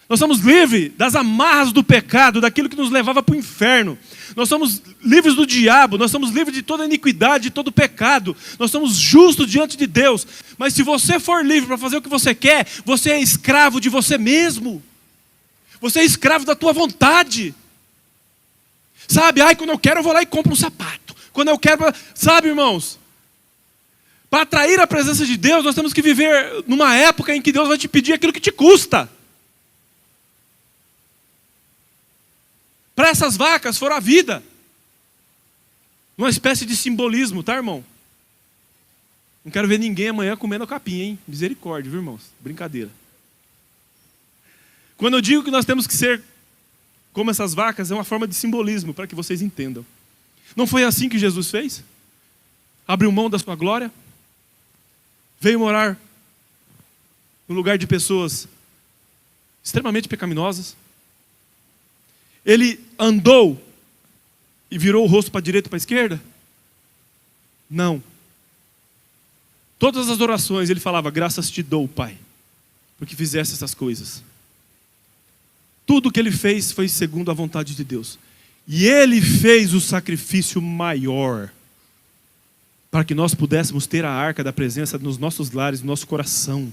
Nós somos livres das amarras do pecado, daquilo que nos levava para o inferno. Nós somos livres do diabo, nós somos livres de toda iniquidade, de todo pecado. Nós somos justos diante de Deus. Mas se você for livre para fazer o que você quer, você é escravo de você mesmo. Você é escravo da tua vontade. Sabe, quando eu quero eu vou lá e compro um sapato. Quando eu quero, sabe, irmãos? Para atrair a presença de Deus, nós temos que viver numa época em que Deus vai te pedir aquilo que te custa. Para essas vacas foram a vida. Uma espécie de simbolismo, tá, irmão? Não quero ver ninguém amanhã comendo capim, hein? Misericórdia, viu, irmãos? Brincadeira. Quando eu digo que nós temos que ser como essas vacas, é uma forma de simbolismo, para que vocês entendam. Não foi assim que Jesus fez? Abriu mão da sua glória? Veio morar no lugar de pessoas extremamente pecaminosas? Ele andou e virou o rosto para a direita e para a esquerda? Não. Todas as orações ele falava: graças te dou, Pai, porque fizesse essas coisas. Tudo que ele fez foi segundo a vontade de Deus. E ele fez o sacrifício maior para que nós pudéssemos ter a arca da presença nos nossos lares, no nosso coração.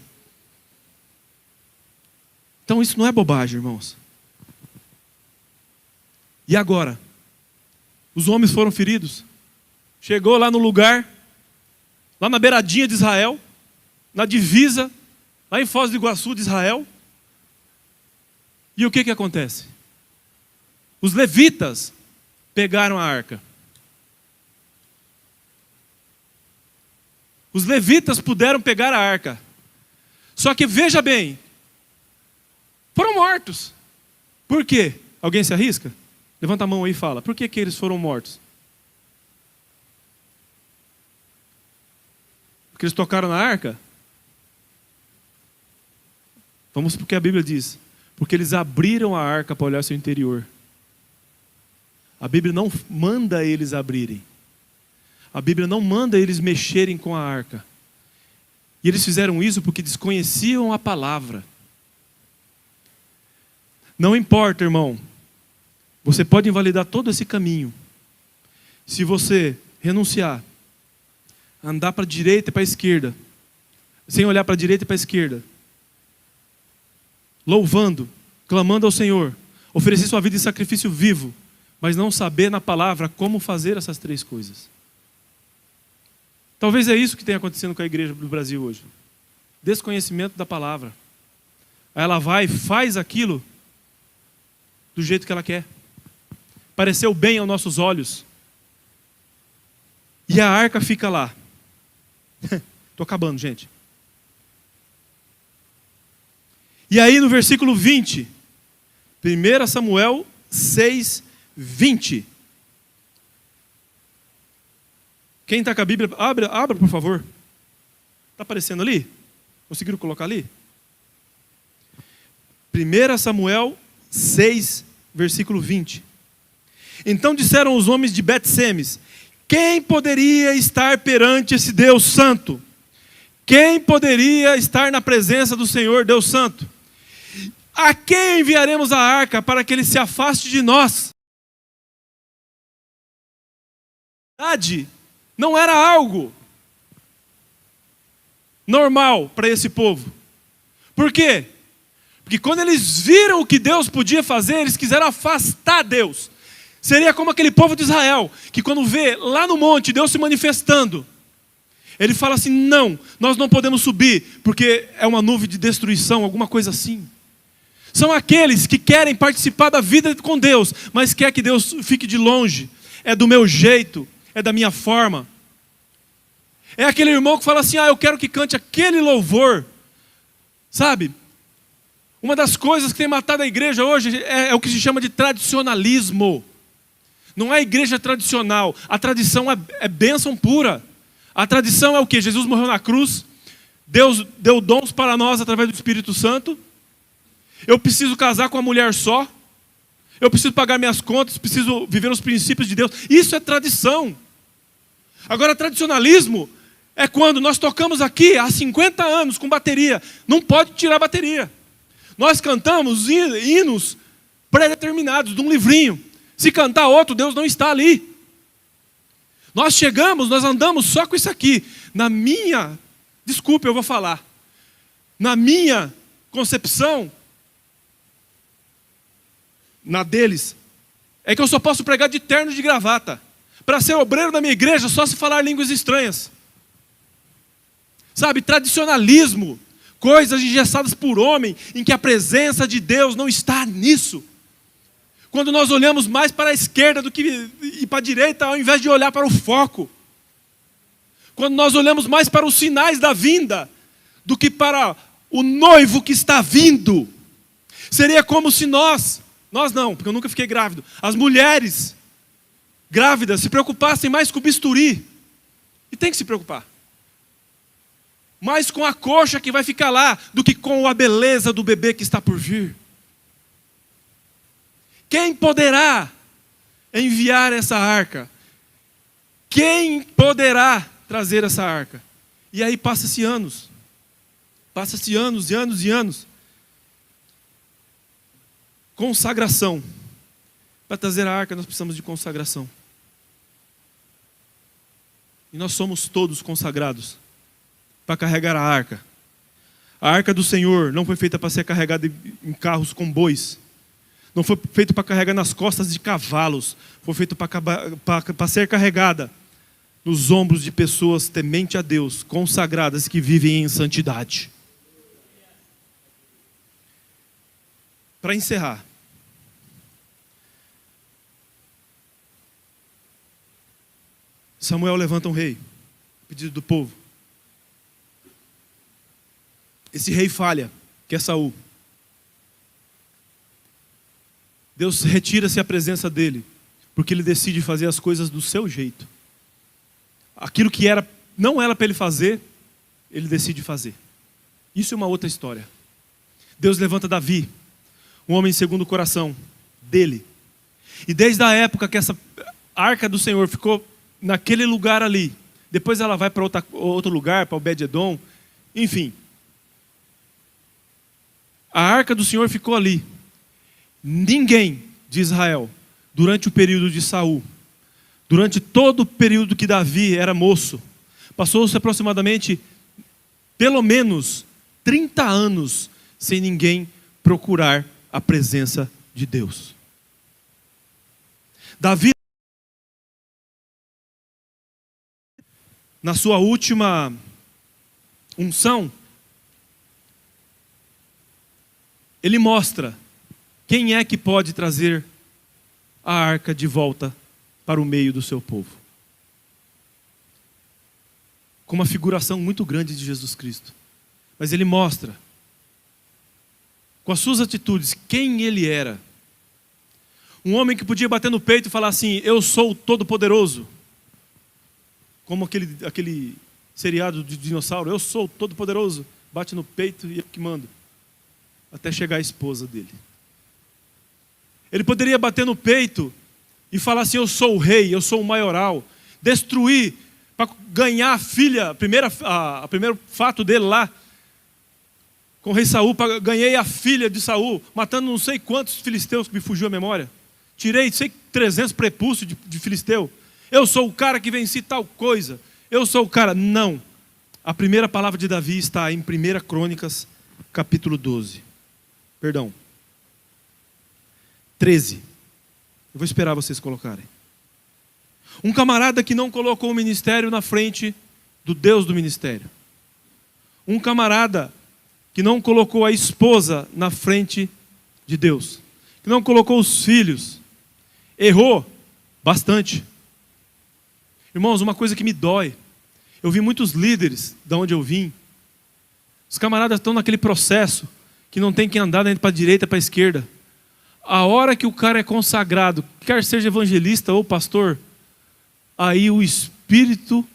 Então isso não é bobagem, irmãos. E agora? Os homens foram feridos. Chegou lá no lugar, lá na beiradinha de Israel, na divisa, lá em Foz do Iguaçu de Israel. E o que acontece? Os levitas pegaram a arca. Os levitas puderam pegar a arca. Só que veja bem, foram mortos. Por quê? Alguém se arrisca? Levanta a mão aí e fala. Por que eles foram mortos? Porque eles tocaram na arca? Vamos porque a Bíblia diz. Porque eles abriram a arca para olhar seu interior. A Bíblia não manda eles abrirem. A Bíblia não manda eles mexerem com a arca. E eles fizeram isso porque desconheciam a palavra. Não importa, irmão. Você pode invalidar todo esse caminho. Se você renunciar, andar para a direita e para a esquerda, sem olhar para a direita e para a esquerda, louvando, clamando ao Senhor, oferecer sua vida em sacrifício vivo, mas não saber na palavra como fazer essas três coisas. Talvez é isso que tenha acontecendo com a igreja do Brasil hoje. Desconhecimento da palavra. Aí ela vai e faz aquilo do jeito que ela quer. Pareceu bem aos nossos olhos. E a arca fica lá. Estou acabando, gente. E aí no versículo 20, 1 Samuel 6, 20. Quem está com a Bíblia, abra por favor. Está aparecendo ali? Conseguiram colocar ali? 1 Samuel 6, versículo 20. Então disseram os homens de Bet-Semes: quem poderia estar perante esse Deus santo? Quem poderia estar na presença do Senhor Deus santo? A quem enviaremos a arca para que ele se afaste de nós? Não era algo normal para esse povo. Por quê? Porque quando eles viram o que Deus podia fazer, eles quiseram afastar Deus. Seria como aquele povo de Israel, que quando vê lá no monte Deus se manifestando, ele fala assim: não, nós não podemos subir, porque é uma nuvem de destruição, alguma coisa assim. São aqueles que querem participar da vida com Deus, mas quer que Deus fique de longe. É do meu jeito, é da minha forma. É aquele irmão que fala assim: eu quero que cante aquele louvor. Sabe? Uma das coisas que tem matado a igreja hoje é o que se chama de tradicionalismo. Não é igreja tradicional. A tradição é bênção pura. A tradição é o quê? Jesus morreu na cruz. Deus deu dons para nós através do Espírito Santo. Eu preciso casar com uma mulher só. Eu preciso pagar minhas contas. Preciso viver os princípios de Deus. Isso é tradição. Agora, tradicionalismo é quando nós tocamos aqui há 50 anos com bateria. Não pode tirar a bateria. Nós cantamos hinos pré-determinados de um livrinho. Se cantar outro, Deus não está ali. Nós chegamos, nós andamos só com isso aqui. Desculpe, eu vou falar. Na minha concepção, na deles, é que eu só posso pregar de terno e de gravata. Para ser obreiro da minha igreja, só se falar línguas estranhas. sabe, tradicionalismo, coisas engessadas por homem, em que a presença de Deus não está nisso. Quando nós olhamos mais para a esquerda do que e para a direita, ao invés de olhar para o foco. Quando nós olhamos mais para os sinais da vinda, do que para o noivo que está vindo. Seria como se nós não, porque eu nunca fiquei grávido, as mulheres grávidas se preocupassem mais com o bisturi. E tem que se preocupar. Mais com a coxa que vai ficar lá, do que com a beleza do bebê que está por vir. Quem poderá enviar essa arca? Quem poderá trazer essa arca? E aí passa-se anos. Passa-se anos e anos e anos. Consagração. Para trazer a arca nós precisamos de consagração. E nós somos todos consagrados para carregar a arca. A arca do Senhor não foi feita para ser carregada em carros com bois. Não foi feita para carregar nas costas de cavalos. Foi feita para ser carregada nos ombros de pessoas temente a Deus, consagradas, que vivem em santidade. Para encerrar, Samuel levanta um rei, a pedido do povo. Esse rei falha, que é Saul. Deus retira-se a presença dele, porque ele decide fazer as coisas do seu jeito. Aquilo que não era para ele fazer, ele decide fazer. Isso é uma outra história. Deus levanta Davi, um homem segundo o coração dele. E desde a época que essa arca do Senhor ficou naquele lugar ali, depois ela vai para outro lugar, para Obed-Edom, enfim. A arca do Senhor ficou ali. Ninguém de Israel, durante o período de Saul, durante todo o período que Davi era moço, passou-se aproximadamente, pelo menos, 30 anos sem ninguém procurar a presença de Deus. Davi, na sua última unção, ele mostra quem é que pode trazer a arca de volta para o meio do seu povo. Com uma figuração muito grande de Jesus Cristo. Mas ele mostra, com as suas atitudes, quem ele era. Um homem que podia bater no peito e falar assim: eu sou o Todo-Poderoso. Como aquele seriado de dinossauro: eu sou o Todo-Poderoso. Bate no peito e eu que mando. Até chegar a esposa dele. Ele poderia bater no peito e falar assim: eu sou o rei, eu sou o maioral. Destruir, para ganhar a filha, a primeiro fato dele lá, com o rei Saul, ganhei a filha de Saul, matando não sei quantos filisteus, que me fugiu a memória. Tirei, sei, 300 prepúcios de filisteu. Eu sou o cara que venci tal coisa. Eu sou o cara. Não. A primeira palavra de Davi está em 1 Crônicas, capítulo 12. Perdão. 13. Eu vou esperar vocês colocarem. Um camarada que não colocou o ministério na frente do Deus do ministério. Um camarada que não colocou a esposa na frente de Deus. Que não colocou os filhos. Errou bastante. Irmãos, uma coisa que me dói. Eu vi muitos líderes de onde eu vim. Os camaradas estão naquele processo que não tem que andar nem para a direita, para a esquerda. A hora que o cara é consagrado, quer seja evangelista ou pastor, aí o Espírito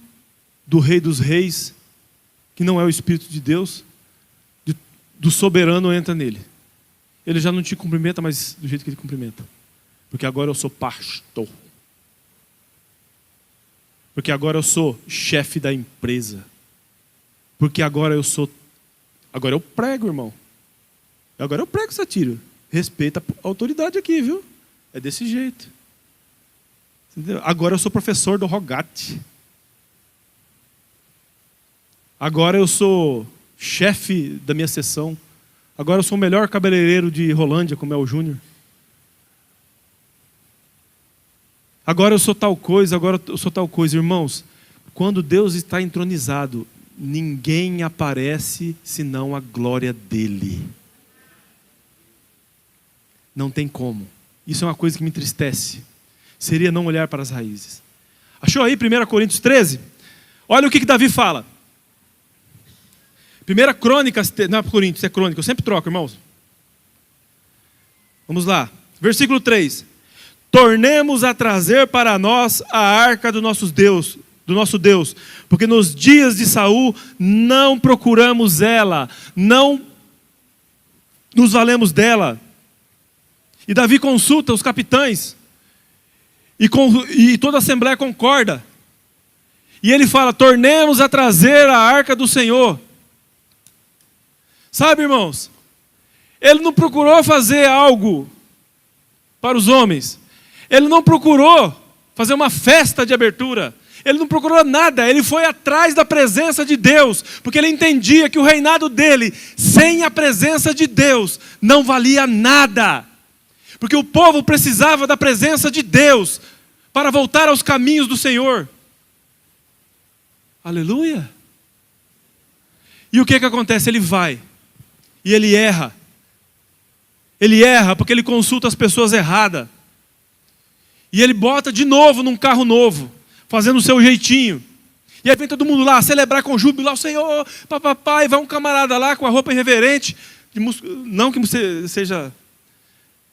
do Rei dos Reis, que não é o Espírito de Deus, do soberano, entra nele. Ele já não te cumprimenta, mas do jeito que ele cumprimenta. Porque agora eu sou pastor. Porque agora eu sou chefe da empresa. Porque agora eu prego, irmão. Agora eu prego, Satiro. Respeita a autoridade aqui, viu? É desse jeito. Entendeu? Agora eu sou professor do Rogate. Agora eu sou chefe da minha sessão. Agora eu sou o melhor cabeleireiro de Rolândia, como é o Júnior. Agora eu sou tal coisa, agora eu sou tal coisa. Irmãos, quando Deus está entronizado, ninguém aparece senão a glória dele. Não tem como. Isso é uma coisa que me entristece. Seria não olhar para as raízes. Achou aí 1 Coríntios 13? Olha o que Davi fala. 1 Crônicas, não é Coríntios, é Crônica, eu sempre troco, irmãos. Vamos lá, versículo 3. Tornemos a trazer para nós a arca do nosso Deus, porque nos dias de Saul não procuramos ela, não nos valemos dela. E Davi consulta os capitães, e toda a assembleia concorda. E ele fala, tornemos a trazer a arca do Senhor. Sabe, irmãos, ele não procurou fazer algo para os homens. Ele não procurou fazer uma festa de abertura. Ele não procurou nada. Ele foi atrás da presença de Deus, porque ele entendia que o reinado dele, sem a presença de Deus, não valia nada. Porque o povo precisava da presença de Deus para voltar aos caminhos do Senhor. Aleluia! E o que acontece? Ele vai e ele erra. Ele erra porque ele consulta as pessoas erradas. E ele bota de novo num carro novo, fazendo o seu jeitinho. E aí vem todo mundo lá celebrar com júbilo, lá o Senhor, papapá, e vai um camarada lá com a roupa irreverente, não que você seja,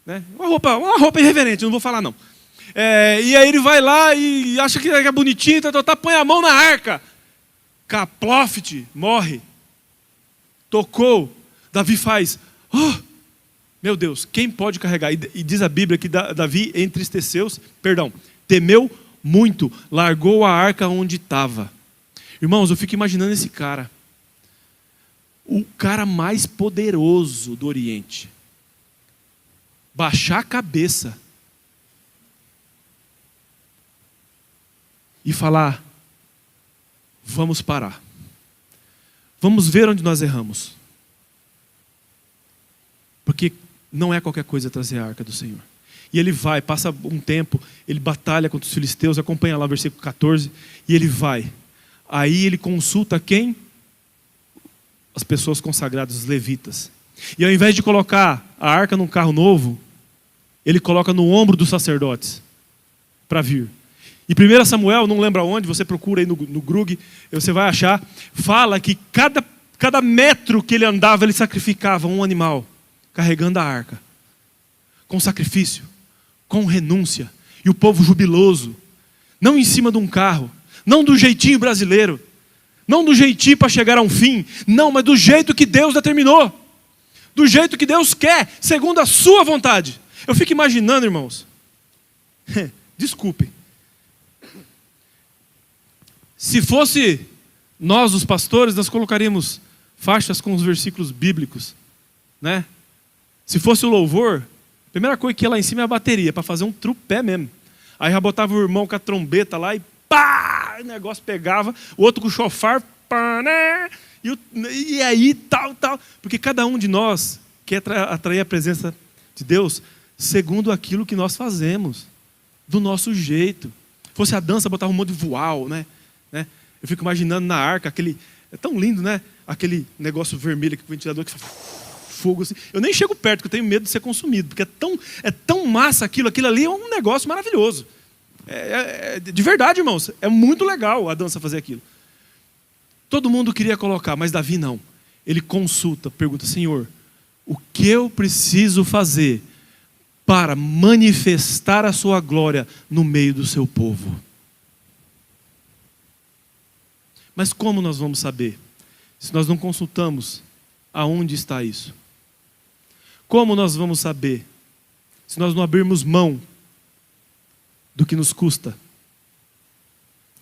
né, uma roupa irreverente, não vou falar não. E aí ele vai lá e acha que é bonitinho, põe a mão na arca. Caplofte, morre. Tocou, Davi faz, meu Deus, quem pode carregar? E diz a Bíblia que Davi temeu muito, largou a arca onde estava. Irmãos, eu fico imaginando esse cara. O cara mais poderoso do Oriente. Baixar a cabeça. E falar, vamos parar. Vamos ver onde nós erramos. Porque não é qualquer coisa trazer a arca do Senhor. E ele vai, passa um tempo, ele batalha contra os filisteus, acompanha lá o versículo 14, e ele vai. Aí ele consulta quem? As pessoas consagradas, os levitas. E ao invés de colocar a arca num carro novo, ele coloca no ombro dos sacerdotes, para vir. E 1 Samuel, não lembra onde, você procura aí no Grug, você vai achar, fala que cada metro que ele andava, ele sacrificava um animal, carregando a arca, com sacrifício, com renúncia, e o povo jubiloso, não em cima de um carro, não do jeitinho brasileiro, não do jeitinho para chegar a um fim, não, mas do jeito que Deus determinou, do jeito que Deus quer, segundo a sua vontade. Eu fico imaginando, irmãos, desculpem, se fosse nós os pastores, nós colocaríamos faixas com os versículos bíblicos, né? Se fosse o louvor, a primeira coisa que ia lá em cima é a bateria, para fazer um trupé mesmo. Aí já botava o irmão com a trombeta lá e pá, o negócio pegava, o outro com o chofar, pá, né? E aí tal. Porque cada um de nós quer atrair a presença de Deus segundo aquilo que nós fazemos, do nosso jeito. Se fosse a dança, botava um monte de voal, né? Eu fico imaginando na arca, é tão lindo, né? Aquele negócio vermelho, que o ventilador que faz fogo assim. Eu nem chego perto, porque eu tenho medo de ser consumido, porque é tão massa aquilo ali é um negócio maravilhoso. De verdade, irmãos, é muito legal a dança fazer aquilo. Todo mundo queria colocar, mas Davi não. Ele consulta, pergunta, Senhor, o que eu preciso fazer para manifestar a sua glória no meio do seu povo? Mas como nós vamos saber? Se nós não consultamos, aonde está isso? Como nós vamos saber? Se nós não abrirmos mão do que nos custa?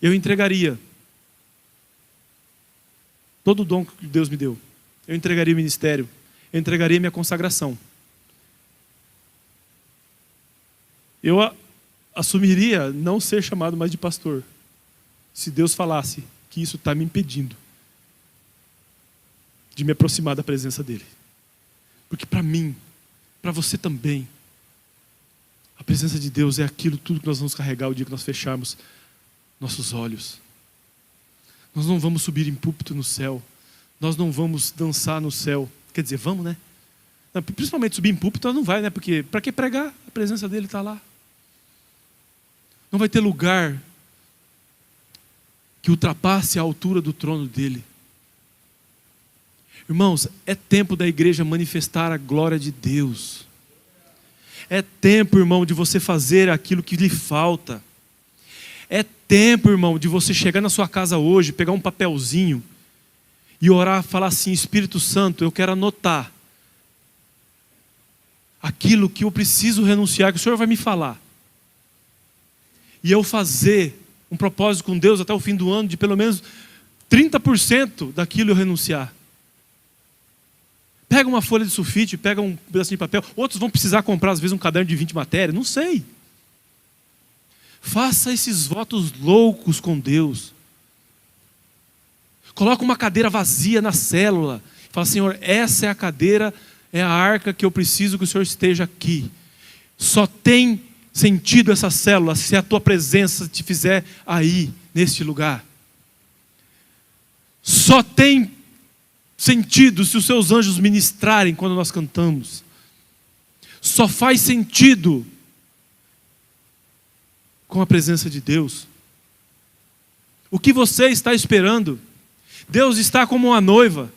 Eu entregaria todo o dom que Deus me deu. Eu entregaria o ministério. Eu entregaria minha consagração. Eu assumiria não ser chamado mais de pastor, se Deus falasse que isso está me impedindo de me aproximar da presença dele. Porque para mim, para você também, a presença de Deus é aquilo tudo que nós vamos carregar o dia que nós fecharmos nossos olhos. Nós não vamos subir em púlpito no céu. Nós não vamos dançar no céu. Quer dizer, vamos, né? Não, principalmente subir em púlpito, nós não vai, né? Porque para que pregar? A presença dele está lá. Não vai ter lugar que ultrapasse a altura do trono dele. Irmãos, é tempo da igreja manifestar a glória de Deus. É tempo, irmão, de você fazer aquilo que lhe falta. É tempo, irmão, de você chegar na sua casa hoje, pegar um papelzinho e orar, falar assim: Espírito Santo, eu quero anotar aquilo que eu preciso renunciar, que o Senhor vai me falar. E eu fazer um propósito com Deus até o fim do ano de pelo menos 30% daquilo eu renunciar. Pega uma folha de sulfite, pega um pedacinho de papel. Outros vão precisar comprar às vezes um caderno de 20 matérias, não sei. Faça esses votos loucos com Deus. Coloca uma cadeira vazia na célula. Fala: Senhor, essa é a cadeira, é a arca que eu preciso que o Senhor esteja aqui. Só tem sentido essa célula se a tua presença te fizer aí, neste lugar. Só tem sentido se os seus anjos ministrarem quando nós cantamos. Só faz sentido com a presença de Deus. O que você está esperando? Deus está como uma noiva.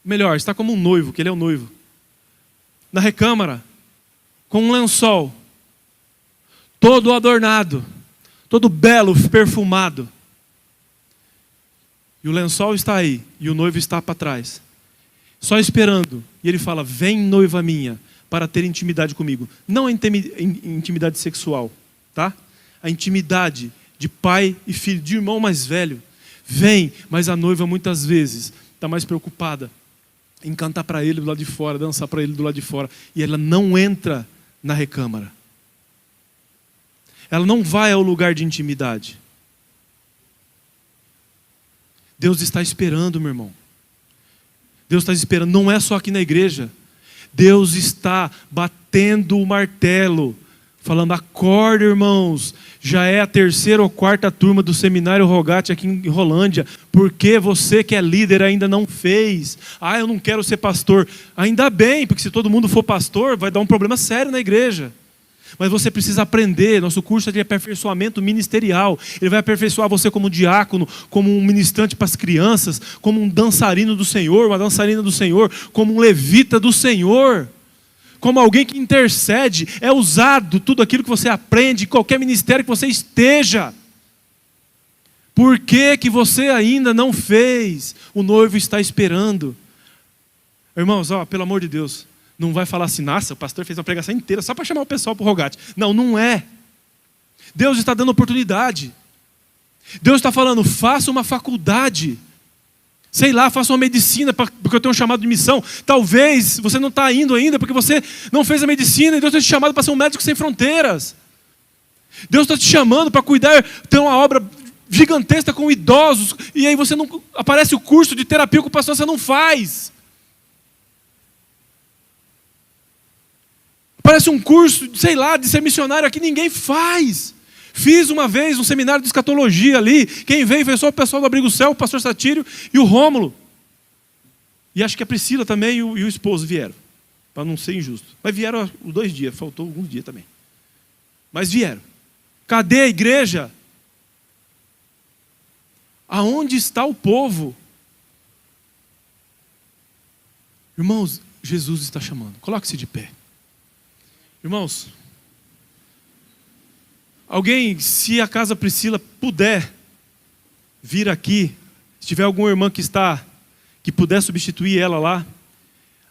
Melhor, está como um noivo, que ele é o noivo. Na recâmara, com um lençol, todo adornado, todo belo, perfumado. E o lençol está aí, e o noivo está para trás, só esperando. E ele fala: vem, noiva minha, para ter intimidade comigo. Não a intimidade sexual, tá? A intimidade de pai e filho, de irmão mais velho. Vem, mas a noiva muitas vezes está mais preocupada em cantar para ele do lado de fora, dançar para ele do lado de fora. E ela não entra na recâmara. Ela não vai ao lugar de intimidade. Deus está esperando, meu irmão. Deus está esperando, não é só aqui na igreja. Deus está batendo o martelo, falando: acorda, irmãos. Já é a 3ª ou 4ª turma do Seminário Rogate aqui em Rolândia. Porque você que é líder ainda não fez? Ah, eu não quero ser pastor. Ainda bem, porque se todo mundo for pastor, vai dar um problema sério na igreja. Mas você precisa aprender. Nosso curso é de aperfeiçoamento ministerial. Ele vai aperfeiçoar você como diácono, como um ministrante para as crianças, como um dançarino do Senhor, uma dançarina do Senhor, como um levita do Senhor, como alguém que intercede. É usado tudo aquilo que você aprende, em qualquer ministério que você esteja. Por que que você ainda não fez? O noivo está esperando. Irmãos, pelo amor de Deus, não vai falar assim: nossa, o pastor fez uma pregação inteira só para chamar o pessoal para o Rogate. Não, não é. Deus está dando oportunidade. Deus está falando: faça uma faculdade. Sei lá, faça uma medicina, porque eu tenho um chamado de missão. Talvez você não está indo ainda porque você não fez a medicina, e Deus está te chamando para ser um médico sem fronteiras. Deus está te chamando para cuidar, ter uma obra gigantesca com idosos, e aí você não aparece o curso de terapia ocupacional, você não faz. Aparece um curso, sei lá, de ser missionário aqui, ninguém faz. Fiz uma vez um seminário de escatologia ali. Quem veio foi só o pessoal do Abrigo Céu, o pastor Satírio e o Rômulo. E acho que a Priscila também e o esposo vieram, para não ser injusto. Mas vieram os 2 dias, faltou alguns dias também. Mas vieram. Cadê a igreja? Aonde está o povo? Irmãos, Jesus está chamando. Coloque-se de pé. Irmãos, alguém, se a casa Priscila puder vir aqui, se tiver alguma irmã que puder substituir ela lá,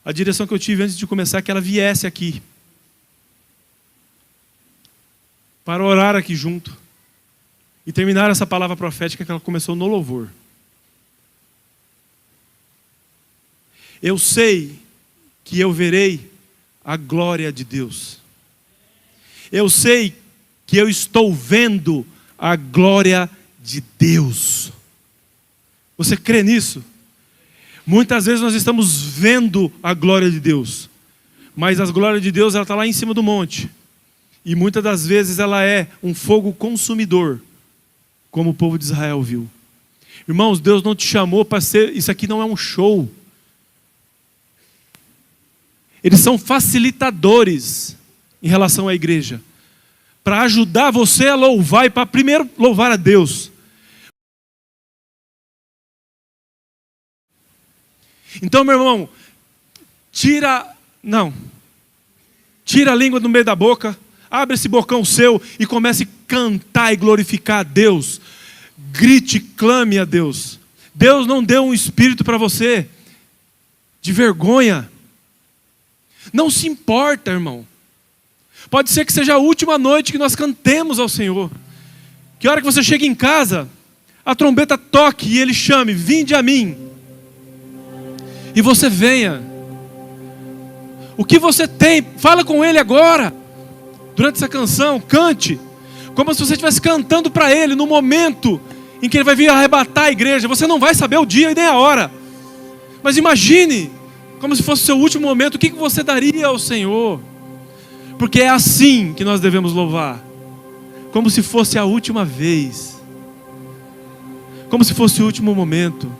a direção que eu tive antes de começar é que ela viesse aqui para orar aqui junto e terminar essa palavra profética que ela começou no louvor. Eu sei que eu verei a glória de Deus. Eu sei que eu estou vendo a glória de Deus. Você crê nisso? Muitas vezes nós estamos vendo a glória de Deus, mas a glória de Deus está lá em cima do monte. E muitas das vezes ela é um fogo consumidor, como o povo de Israel viu. Irmãos, Deus não te chamou para ser... Isso aqui não é um show. Eles são facilitadores em relação à igreja, para ajudar você a louvar e para primeiro louvar a Deus. Então, meu irmão, tira a língua do meio da boca, abre esse bocão seu e comece a cantar e glorificar a Deus. Grite, clame a Deus. Deus não deu um espírito para você de vergonha. Não se importa, irmão. Pode ser que seja a última noite que nós cantemos ao Senhor. Que a hora que você chega em casa, a trombeta toque e Ele chame, vinde a mim. E você venha. O que você tem, fala com Ele agora. Durante essa canção, cante. Como se você estivesse cantando para Ele no momento em que Ele vai vir arrebatar a igreja. Você não vai saber o dia e nem a hora. Mas imagine, como se fosse o seu último momento, o que você daria ao Senhor? Porque é assim que nós devemos louvar. Como se fosse a última vez. Como se fosse o último momento.